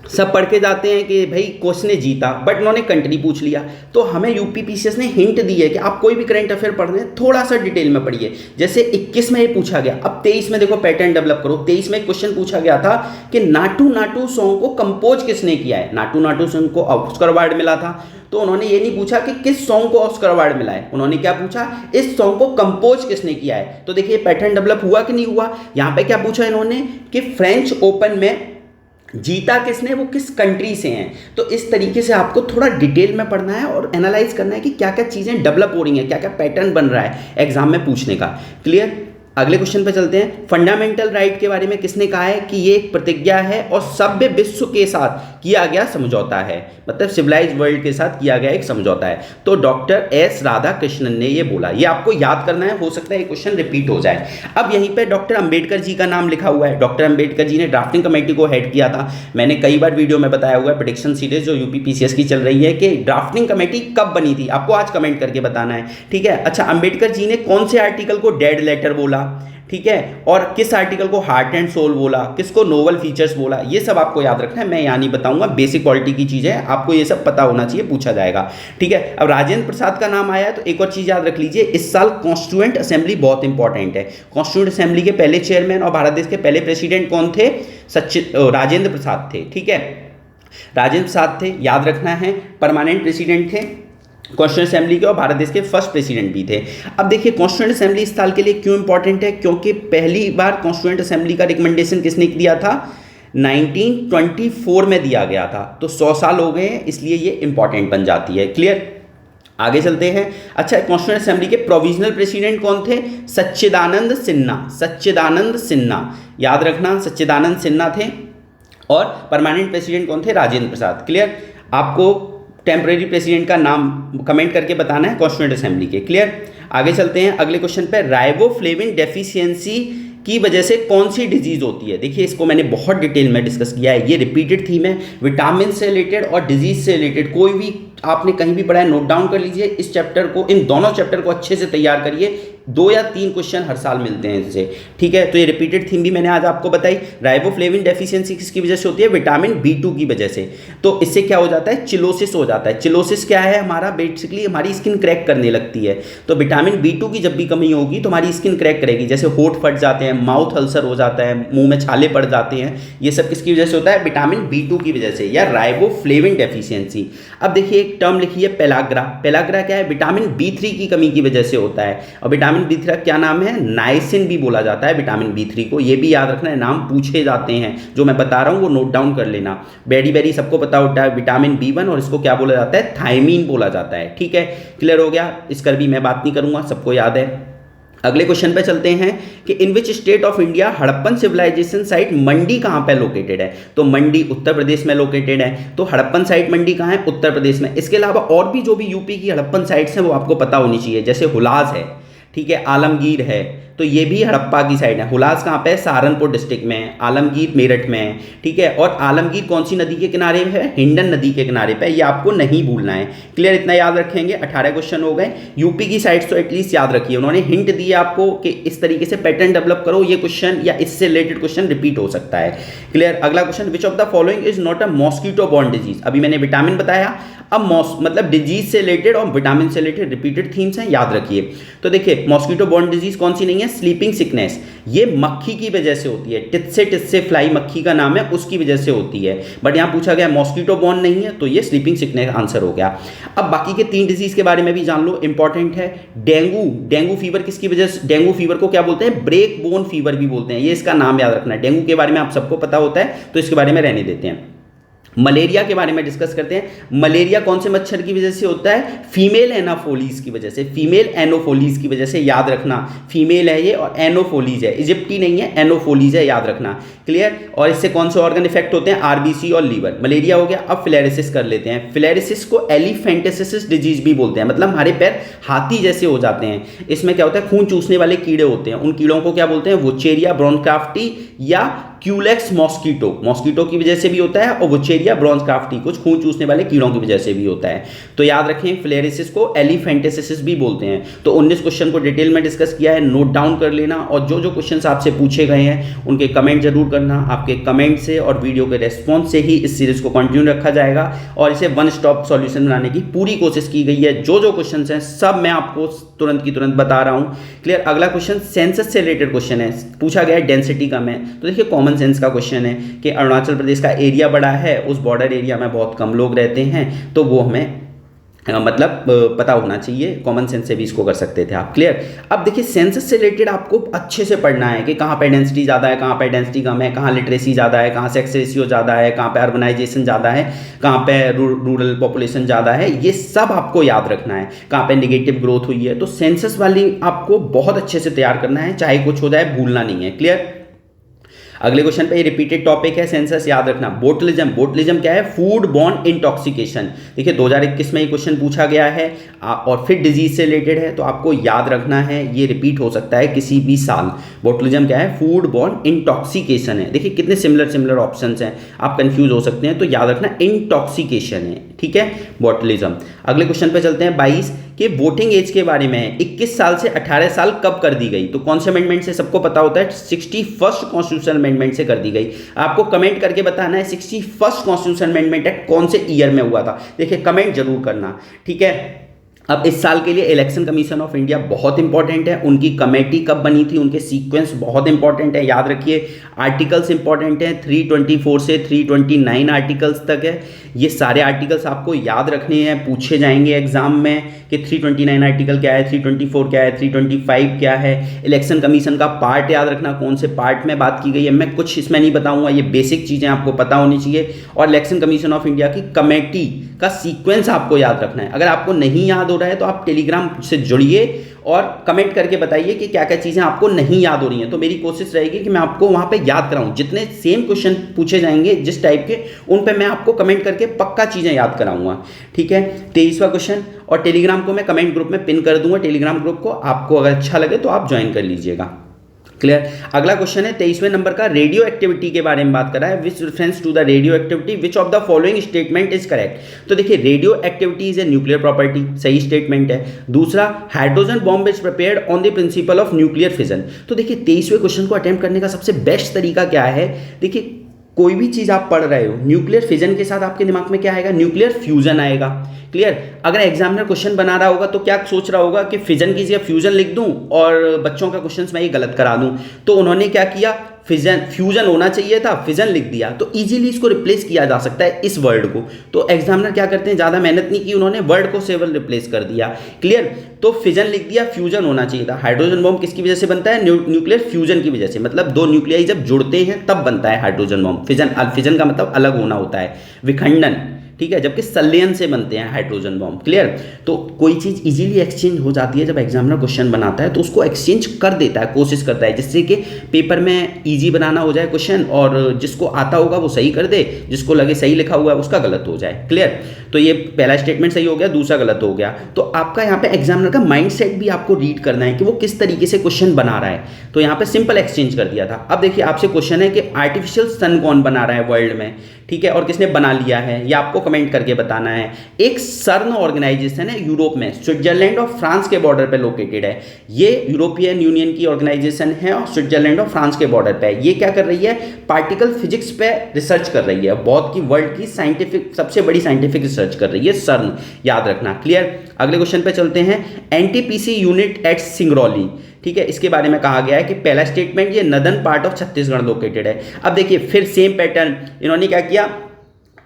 S1: सब पढ़ के जाते हैं कि भाई कोच ने जीता, बट उन्होंने कंट्री पूछ लिया। तो हमें यूपीपीसीएस ने हिंट दी है कि आप कोई भी करंट अफेयर पढ़ रहे हैं थोड़ा सा डिटेल में पढ़िए। जैसे 21 में ये पूछा गया, अब 23 में देखो पैटर्न डेवलप करो। 23 में एक क्वेश्चन पूछा गया था कि नाटू नाटू सॉन्ग को कंपोज किसने किया है। नाटू नाटू सॉन्ग को ऑस्कर अवार्ड मिला था, तो उन्होंने ये नहीं पूछा कि किस सॉन्ग को ऑस्कर अवार्ड मिला है, उन्होंने क्या पूछा? इस सॉन्ग को कंपोज किसने किया है। तो देखिए पैटर्न डेवलप हुआ कि नहीं हुआ। यहाँ पे क्या पूछा इन्होंने कि फ्रेंच ओपन में जीता किसने, वो किस कंट्री से हैं। तो इस तरीके से आपको थोड़ा डिटेल में पढ़ना है और एनालाइज करना है कि क्या क्या चीज़ें डेवलप हो रही हैं, क्या क्या पैटर्न बन रहा है एग्जाम में पूछने का। क्लियर? अगले क्वेश्चन पे चलते हैं। फंडामेंटल राइट के बारे में किसने कहा है कि ये एक प्रतिज्ञा है और सभ्य विश्व के साथ किया गया समझौता है, मतलब सिविलाइज वर्ल्ड के साथ किया गया एक समझौता है। तो डॉक्टर S राधाकृष्णन ने ये बोला। ये आपको याद करना है, हो सकता है ये क्वेश्चन रिपीट हो जाए। अब यहीं पे डॉक्टर अंबेडकर जी का नाम लिखा हुआ है। डॉक्टर अंबेडकर जी ने ड्राफ्टिंग कमेटी को हेड किया था। मैंने कई बार वीडियो में बताया हुआ है, प्रेडिक्शन सीरीज जो यूपीपीसीएस की चल रही है, कि ड्राफ्टिंग कमेटी कब बनी थी, आपको आज कमेंट करके बताना है। ठीक है? अच्छा, अंबेडकर जी ने कौन से आर्टिकल को डेड लेटर बोला, ठीक है, और किस आर्टिकल को हार्ट एंड सोल बोला, किसको नोवल फीचर्स बोला, ये सब आपको याद रखना है। मैं यहाँ नहीं बताऊंगा, बेसिक क्वालिटी की चीज़ है, आपको ये सब पता होना चाहिए, पूछा जाएगा। ठीक है? अब राजेंद्र प्रसाद का नाम आया है तो एक और चीज़ याद रख लीजिए, इस साल कॉन्स्टिट्यूएंट असेंबली बहुत इंपॉर्टेंट है। कॉन्स्टिट्यूएंट असेंबली के पहले चेयरमैन और भारत देश के पहले प्रेसिडेंट कौन थे? राजेंद्र प्रसाद थे। ठीक है, राजेंद्र प्रसाद थे, याद रखना है। परमानेंट प्रेसिडेंट थे कॉन्स्टिट्यूएंट असेंबली के और भारत देश के फर्स्ट प्रेसिडेंट भी थे। अब देखिए कॉन्स्टिट्यूएंट असेंबली इस साल के लिए क्यों इंपॉर्टेंट है, क्योंकि पहली बार कॉन्स्टिट्यूएंट असेंबली का रिकमेंडेशन किसने दिया था? 1924 में दिया गया था। तो 100 साल हो गए हैं, इसलिए ये इंपॉर्टेंट बन जाती है। क्लियर? आगे चलते हैं। अच्छा, कॉन्स्टिट्यूएंट असेंबली के प्रोविजनल प्रेसिडेंट कौन थे? सच्चिदानंद सिन्हा। सच्चिदानंद सिन्हा, याद रखना, सच्चिदानंद सिन्हा थे। और परमानेंट प्रेसिडेंट कौन थे? राजेंद्र प्रसाद। क्लियर? आपको टेम्परेरी प्रेसिडेंट का नाम कमेंट करके बताना है कॉन्स्टिट्यूएंट असेंबली के। क्लियर? आगे चलते हैं अगले क्वेश्चन पे। राइबोफ्लेविन डेफिशिएंसी की वजह से कौन सी डिजीज होती है? देखिए इसको मैंने बहुत डिटेल में डिस्कस किया है, ये रिपीटेड थीम है। विटामिन से रिलेटेड और डिजीज से रिलेटेड कोई भी आपने कहीं भी पढ़ा है, नोट डाउन कर लीजिए। इस चैप्टर को, इन दोनों चैप्टर को अच्छे से तैयार करिए, 2 या 3 क्वेश्चन हर साल मिलते हैं इससे। ठीक है? तो ये रिपीटेड थीम भी मैंने आज आपको बताई। राइबोफ्लेविन डेफिशिएंसी किसकी वजह से होती है? विटामिन B2 की वजह से। तो इससे क्या हो जाता है? चिलोसिस हो जाता है। चिलोसिस क्या है? हमारा बेसिकली हमारी स्किन क्रैक करने लगती है। तो विटामिन B2 की जब भी कमी होगी तो हमारी स्किन क्रैक करेगी, जैसे होठ फट जाते हैं, माउथ अल्सर हो जाता है, मुंह में छाले पड़ जाते हैं। ये सब किसकी वजह से होता है? विटामिन B2 की वजह से, या राइबोफ्लेविन डेफिशिएंसी। अब देखिए एक टर्म लिखी है पेलाग्रा। पेलाग्रा क्या है? विटामिन B3 की कमी की वजह से होता है। और विटामिन B3 क्या नाम है? नाइसिन भी बोला जाता है विटामिन B3 को। ये भी याद रखना है, नाम पूछे जाते हैं, जो मैं बता रहा हूँ वो नोट डाउन कर लेना। बेरी बेरी सबको पता होता है विटामिन B1, और इसको क्या बोला जाता है? थायमीन बोला जाता है। ठीक है? क्लियर हो गया? इस पर भी मैं बात नहीं करूँगा, सबको याद है। अगले क्वेश्चन पे चलते हैं कि in which state of India Harappan civilisation site Mandi कहाँ पे लोकेटेड है? तो मंडी उत्तर प्रदेश में लोकेटेड है। तो हड़प्पन साइट मंडी कहाँ है? उत्तर प्रदेश में। इसके अलावा और भी जो भी यूपी की हड़प्पन साइट्स हैं वो आपको पता होनी चाहिए, जैसे हुलास है, ठीक है, आलमगीर है, तो ये भी हड़प्पा की साइड है। हुलास कहाँ पे है? सहारनपुर डिस्ट्रिक्ट में है। आलमगीर मेरठ में है, ठीक है। और आलमगीर कौन सी नदी के किनारे है? हिंडन नदी के किनारे पे, ये आपको नहीं भूलना है। क्लियर, इतना याद रखेंगे। 18 क्वेश्चन हो गए। यूपी की साइड तो एटलीस्ट याद रखिए, उन्होंने हिंट दिए आपको कि इस तरीके से पैटर्न डेवलप करो, ये क्वेश्चन या इससे रिलेटेड क्वेश्चन रिपीट हो सकता है। क्लियर, अगला question, which of the following is not a mosquito borne disease. अभी मैंने विटामिन बताया, अब मतलब डिजीज से रिलेटेड और विटामिन से रिलेटेड रिपीटेड थीम्स हैं, याद रखिए। तो देखिए, मॉस्किटो बॉर्न डिजीज कौन सी नहीं है? स्लीपिंग सिकनेस, ये मक्खी की वजह से होती है। टिस्से फ्लाई मक्खी का नाम है, उसकी वजह से होती है। बट यहां पूछा गया मॉस्किटो बॉर्न नहीं है, तो ये स्लीपिंग सिकनेस आंसर हो गया। अब बाकी के 3 डिजीज के बारे में भी जान लो, इंपॉर्टेंट है। डेंगू फीवर किसकी वजह से? डेंगू फीवर को क्या बोलते हैं? ब्रेक बोन फीवर भी बोलते हैं, ये इसका नाम याद रखना है। डेंगू के बारे में आप सबको पता होता है, तो इसके बारे में रहने देते हैं। मलेरिया के बारे में डिस्कस करते हैं। मलेरिया कौन से मच्छर की वजह से होता है? फीमेल एनाफोलीज की वजह से, फीमेल एनोफोलीज की वजह से, याद रखना। फीमेल है ये और एनोफोलीज है, इजिप्टी नहीं है, एनोफोलीज है, याद रखना। क्लियर, और इससे कौन से ऑर्गन इफेक्ट होते हैं? आरबीसी और लीवर। मलेरिया हो गया। अब फिलेरिसिस कर लेते हैं। फिलेरिसिस को एलिफेंटिसिस डिजीज भी बोलते हैं, मतलब हमारे पैर हाथी जैसे हो जाते हैं। इसमें क्या होता है? खून चूसने वाले कीड़े होते हैं, उन कीड़ों को क्या बोलते हैं? वोचेरिया ब्रोंकाफ्टी या क्यूलेक्स मॉस्किटो की वजह से भी होता है, और वोचेरिया ब्रोंकाफ्टी कुछ खून चूसने वाले कीड़ों की वजह से भी होता है। तो याद रखें, फिलेरिसिस को एलिफेंटिसिस भी बोलते हैं। तो 19 क्वेश्चन को डिटेल में डिस्कस किया है, नोट डाउन कर लेना, और जो जो क्वेश्चंस आपसे पूछे गए हैं उनके कमेंट जरूर करना। आपके कमेंट से और वीडियो के रेस्पॉन्स से ही इस सीरीज को कंटिन्यू रखा जाएगा, और इसे वन स्टॉप सॉल्यूशन बनाने की पूरी कोशिश की गई है। जो जो क्वेश्चन हैं सब मैं आपको तुरंत की तुरंत बता रहा हूँ। क्लियर, अगला क्वेश्चन सेंसस से रिलेटेड क्वेश्चन है, पूछा गया है डेंसिटी कम है। तो देखिए, कॉमन सेंस का क्वेश्चन है कि अरुणाचल प्रदेश का एरिया बड़ा है, उस बॉर्डर एरिया में बहुत कम लोग रहते हैं, तो वो हमें मतलब पता होना चाहिए। कॉमन सेंस से भी इसको कर सकते थे आप। क्लियर, अब देखिए, सेंसस से रिलेटेड आपको अच्छे से पढ़ना है कि कहाँ पे डेंसिटी ज़्यादा है, कहाँ पे डेंसिटी कम है, कहाँ लिटरेसी ज़्यादा है, कहाँ सेक्स रेशियो ज़्यादा है, कहाँ पे अर्बनाइजेशन ज़्यादा है, कहाँ पे रूरल पॉपुलेशन ज़्यादा है, ये सब आपको याद रखना है। कहाँ पे निगेटिव ग्रोथ हुई है, तो सेंसस वाली आपको बहुत अच्छे से तैयार करना है, चाहे कुछ हो जाए भूलना नहीं है। क्लियर, अगले क्वेश्चन पे रिपीटेड टॉपिक है सेंसस, याद रखना। बोटलिज्म क्या है? Food borne intoxication. देखिए 2021 में ये क्वेश्चन पूछा गया है और फिर डिजीज से रिलेटेड है, तो आपको याद रखना है, ये रिपीट हो सकता है किसी भी साल। बोटलिज्म क्या है? फूड बॉर्न इंटॉक्सिकेशन है। देखिए कितने सिमिलर ऑप्शंस हैं, आप कंफ्यूज हो सकते हैं, तो याद रखना इंटॉक्सिकेशन है, ठीक है, बोटलिज्म। अगले क्वेश्चन पे चलते हैं 22 कि वोटिंग एज के बारे में, 21 साल से 18 साल कब कर दी गई? तो कौन से अमेंडमेंट से? सबको पता होता है 61st कॉन्स्टिट्यूशन अमेंडमेंट से कर दी गई। आपको कमेंट करके बताना है 61st कॉन्स्टिट्यूशन अमेंडमेंट एक्ट कौन से ईयर में हुआ था। देखिए कमेंट जरूर करना, ठीक है। अब इस साल के लिए इलेक्शन कमीशन ऑफ इंडिया बहुत इंपॉर्टेंट है, उनकी कमेटी कब बनी थी, उनके सीक्वेंस बहुत इंपॉर्टेंट है, याद रखिए। आर्टिकल्स इंपॉर्टेंट हैं, 324 से 329 आर्टिकल्स तक है। ये सारे आर्टिकल्स आपको याद रखने हैं, पूछे जाएंगे एग्जाम में कि 329 आर्टिकल क्या है, 324 क्या है, 325 क्या है। इलेक्शन कमीशन का पार्ट याद रखना, कौन से पार्ट में बात की गई है, मैं कुछ इसमें नहीं बताऊंगा, ये बेसिक चीज़ें आपको पता होनी चाहिए। और इलेक्शन कमीशन ऑफ इंडिया की कमेटी का सीक्वेंस आपको याद रखना है। अगर आपको नहीं याद हो रहा है तो आप टेलीग्राम से जुड़िए और कमेंट करके बताइए कि क्या क्या चीज़ें आपको नहीं याद हो रही हैं, तो मेरी कोशिश रहेगी कि मैं आपको वहाँ पे याद कराऊँ। जितने सेम क्वेश्चन पूछे जाएंगे जिस टाइप के, उन पे मैं आपको कमेंट करके पक्का चीज़ें याद कराऊंगा, ठीक है। 23वां क्वेश्चन, और टेलीग्राम को मैं कमेंट ग्रुप में पिन कर दूंगा, टेलीग्राम ग्रुप को, आपको अगर अच्छा लगे तो आप ज्वाइन कर लीजिएगा। क्लियर। अगला क्वेश्चन है 23वें नंबर का, रेडियो एक्टिविटी के बारे में बात कर रहा है। Which reference to the radio activity, which of the following statement is correct. तो देखिए radio activity is a nuclear property, सही स्टेटमेंट है। दूसरा, hydrogen bomb is prepared on the principle of nuclear fission. तो देखिए 23वें क्वेश्चन को attempt करने का सबसे बेस्ट तरीका क्या है? देखिए कोई भी चीज़ आप पढ़ रहे हो, न्यूक्लियर फिजन के साथ आपके दिमाग में क्या आएगा? न्यूक्लियर फ्यूजन आएगा। क्लियर। अगर एग्जामिनर क्वेश्चन बना रहा होगा तो क्या सोच रहा होगा कि फिजन की जगह फ्यूजन लिख दूं और बच्चों का क्वेश्चन मैं ये गलत करा दूं, तो उन्होंने क्या किया, फ्यूजन होना चाहिए था, फिजन लिख दिया, तो इजीली इसको रिप्लेस किया जा सकता है इस वर्ड को। तो एग्जामिनर क्या करते हैं, ज़्यादा मेहनत नहीं की, उन्होंने वर्ड को सेवल रिप्लेस कर दिया। क्लियर। तो फिजन लिख दिया, फ्यूजन होना चाहिए था। हाइड्रोजन बॉम्ब किसकी वजह से बनता है? न्यूक्लियर फ्यूजन की वजह से, मतलब दो न्यूक्लियाई जब जुड़ते हैं तब बनता है हाइड्रोजन बॉम्ब। फिजन का मतलब अलग होना होता है, विखंडन, ठीक है, जबकि संलयन से बनते हैं हाइड्रोजन बॉम्ब। क्लियर। तो कोई चीज़ इजीली एक्सचेंज हो जाती है जब एग्जामिनर क्वेश्चन बनाता है, तो उसको एक्सचेंज कर देता है, कोशिश करता है जिससे कि पेपर में इजी बनाना हो जाए क्वेश्चन, और जिसको आता होगा वो सही कर दे, जिसको लगे सही लिखा हुआ है उसका गलत हो जाए। क्लियर। तो ये पहला स्टेटमेंट सही हो गया, दूसरा गलत हो गया। तो आपका यहाँ पे एग्जामिनर का माइंडसेट भी आपको रीड करना है कि वो किस तरीके से क्वेश्चन बना रहा है। तो यहाँ पे सिंपल एक्सचेंज कर दिया था। अब देखिए आपसे क्वेश्चन है कि आर्टिफिशियल सन कौन बना रहा है वर्ल्ड में, ठीक है, और किसने बना लिया है, ये आपको कमेंट करके बताना है। एक सर्न ऑर्गेनाइजेशन है यूरोप में, स्विट्जरलैंड और फ्रांस के बॉर्डर पे लोकेटेड है। ये यूरोपियन यूनियन की ऑर्गेनाइजेशन है और स्विट्जरलैंड और फ्रांस के बॉर्डर पे है। ये क्या कर रही है, पार्टिकल फिजिक्स पे रिसर्च कर रही है, बहुत की वर्ल्ड की साइंटिफिक सबसे बड़ी साइंटिफिक रिसर्च कर रही है सर्न, याद रखना। क्लियर। अगले क्वेश्चन पे चलते हैं। एनटीपीसी यूनिट एट सिंगरौली, ठीक है, इसके बारे में कहा गया है कि पहला स्टेटमेंट ये northern part of Chhattisgarh located है। अब देखिए फिर सेम पैटर्न, इन्होंने क्या किया,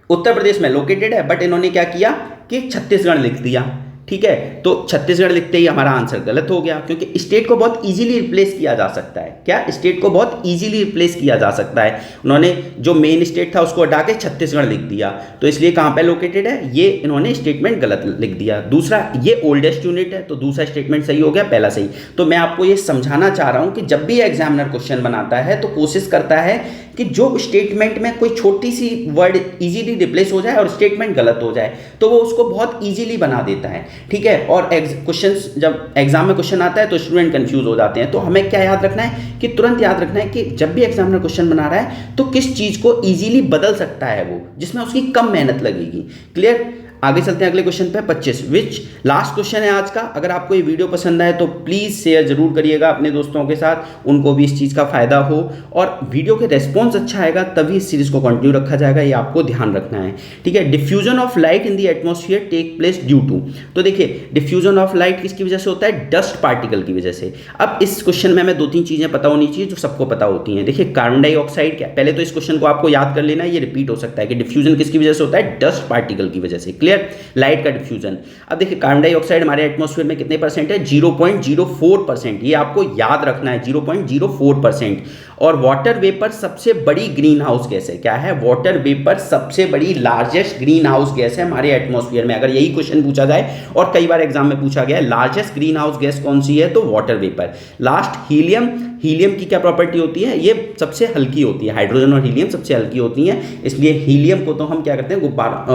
S1: उत्तर प्रदेश में लोकेटेड है, बट इन्होंने क्या किया कि छत्तीसगढ़ लिख दिया, ठीक है। तो छत्तीसगढ़ लिखते ही हमारा आंसर गलत हो गया, क्योंकि स्टेट को बहुत इजीली रिप्लेस किया जा सकता है। क्या, स्टेट को बहुत इजीली रिप्लेस किया जा सकता है। उन्होंने जो मेन स्टेट था उसको हटा के छत्तीसगढ़ लिख दिया, तो इसलिए कहाँ पे लोकेटेड है, ये इन्होंने स्टेटमेंट गलत लिख दिया। दूसरा, ये ओल्डेस्ट यूनिट है, तो दूसरा स्टेटमेंट सही हो गया, पहला सही। तो मैं आपको ये समझाना चाह रहा हूँ कि जब भी एग्जामिनर क्वेश्चन बनाता है तो कोशिश करता है कि जो स्टेटमेंट में कोई छोटी सी वर्ड इजीली रिप्लेस हो जाए और स्टेटमेंट गलत हो जाए, तो वो उसको बहुत इजीली बना देता है, ठीक है। और क्वेश्चंस जब एग्जाम में क्वेश्चन आता है तो स्टूडेंट कंफ्यूज हो जाते हैं। तो हमें क्या याद रखना है कि तुरंत याद रखना है कि जब भी एग्जामिनर क्वेश्चन बना रहा है तो किस चीज को इजीली बदल सकता है वो, जिसमें उसकी कम मेहनत लगेगी। क्लियर। आगे चलते हैं अगले क्वेश्चन पे 25, विच लास्ट क्वेश्चन है आज का। अगर आपको ये वीडियो पसंद आए तो प्लीज़ शेयर जरूर करिएगा अपने दोस्तों के साथ, उनको भी इस चीज़ का फायदा हो, और वीडियो के रेस्पॉन्स अच्छा आएगा तभी इस सीरीज को कंटिन्यू रखा जाएगा, ये आपको ध्यान रखना है, ठीक है। Diffusion of light in the atmosphere take place due to, तो देखिए डिफ्यूजन ऑफ लाइट किसकी वजह से होता है, डस्ट पार्टिकल की वजह से। अब इस क्वेश्चन में हमें 2-3 चीज़ें पता होनी चाहिए जो सबको पता होती हैं। देखिए कार्बन डाइऑक्साइड क्या, पहले तो इस क्वेश्चन को आपको याद कर लेना, ये रिपीट हो सकता है कि डिफ्यूजन किसकी वजह से होता है, डस्ट पार्टिकल की वजह से। क्लियर। लाइट का डिफ्यूजन। अब देखिए कार्बन डाइऑक्साइड हमारे एटमॉस्फेयर में कितने परसेंट है, 0.04%, ये आपको याद रखना है, 0.04%। और वाटर वेपर सबसे बड़ी ग्रीन हाउस गैस है। क्या है, वाटर वेपर सबसे बड़ी लार्जेस्ट ग्रीन हाउस गैस है हमारे एटमॉस्फेयर में। अगर यही क्वेश्चन पूछा जाए, और कई बार एग्जाम में पूछा गया है, लार्जेस्ट ग्रीन हाउस गैस कौन सी है, तो water vapour. Last, helium. Helium की क्या प्रॉपर्टी होती है, ये सबसे हल्की होती है, हाइड्रोजन और हीलियम सबसे हल्की होती हैं, इसलिए हीलियम को तो हम क्या करते हैं, गुब्बारा,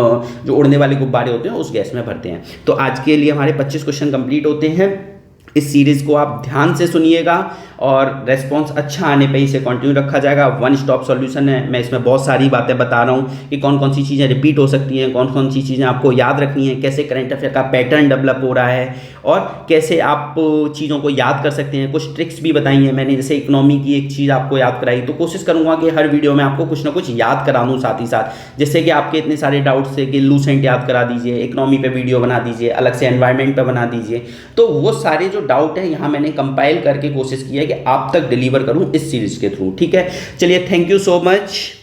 S1: जो उड़ने वाले गुब्बारे होते हैं उस गैस में भरते हैं। तो आज के लिए हमारे 25 क्वेश्चन कंप्लीट होते हैं। इस सीरीज़ को आप ध्यान से सुनिएगा और रेस्पॉन्स अच्छा आने पे इसे कंटिन्यू रखा जाएगा। वन स्टॉप सॉल्यूशन है, मैं इसमें बहुत सारी बातें बता रहा हूँ कि कौन कौन सी चीज़ें रिपीट हो सकती हैं, कौन कौन सी चीज़ें आपको याद रखनी है, कैसे करंट अफेयर का पैटर्न डेवलप हो रहा है और कैसे आप चीज़ों को याद कर सकते हैं। कुछ ट्रिक्स भी बताई हैं मैंने, जैसे इकोनॉमी की एक चीज़ आपको याद कराई, तो कोशिश करूँगा कि हर वीडियो में आपको कुछ ना कुछ याद करा दूँ साथ ही साथ, जिससे कि आपके इतने सारे डाउट्स थे कि लूसेंट याद करा दीजिए, इकोनॉमी पे वीडियो बना दीजिए, अलग से एनवायरनमेंट पे बना दीजिए। तो वो सारे जो डाउट है यहाँ मैंने कंपाइल करके कोशिश की है कि आप तक डिलीवर करूँ इस सीरीज़ के थ्रू, ठीक है। चलिए, थैंक यू सो मच।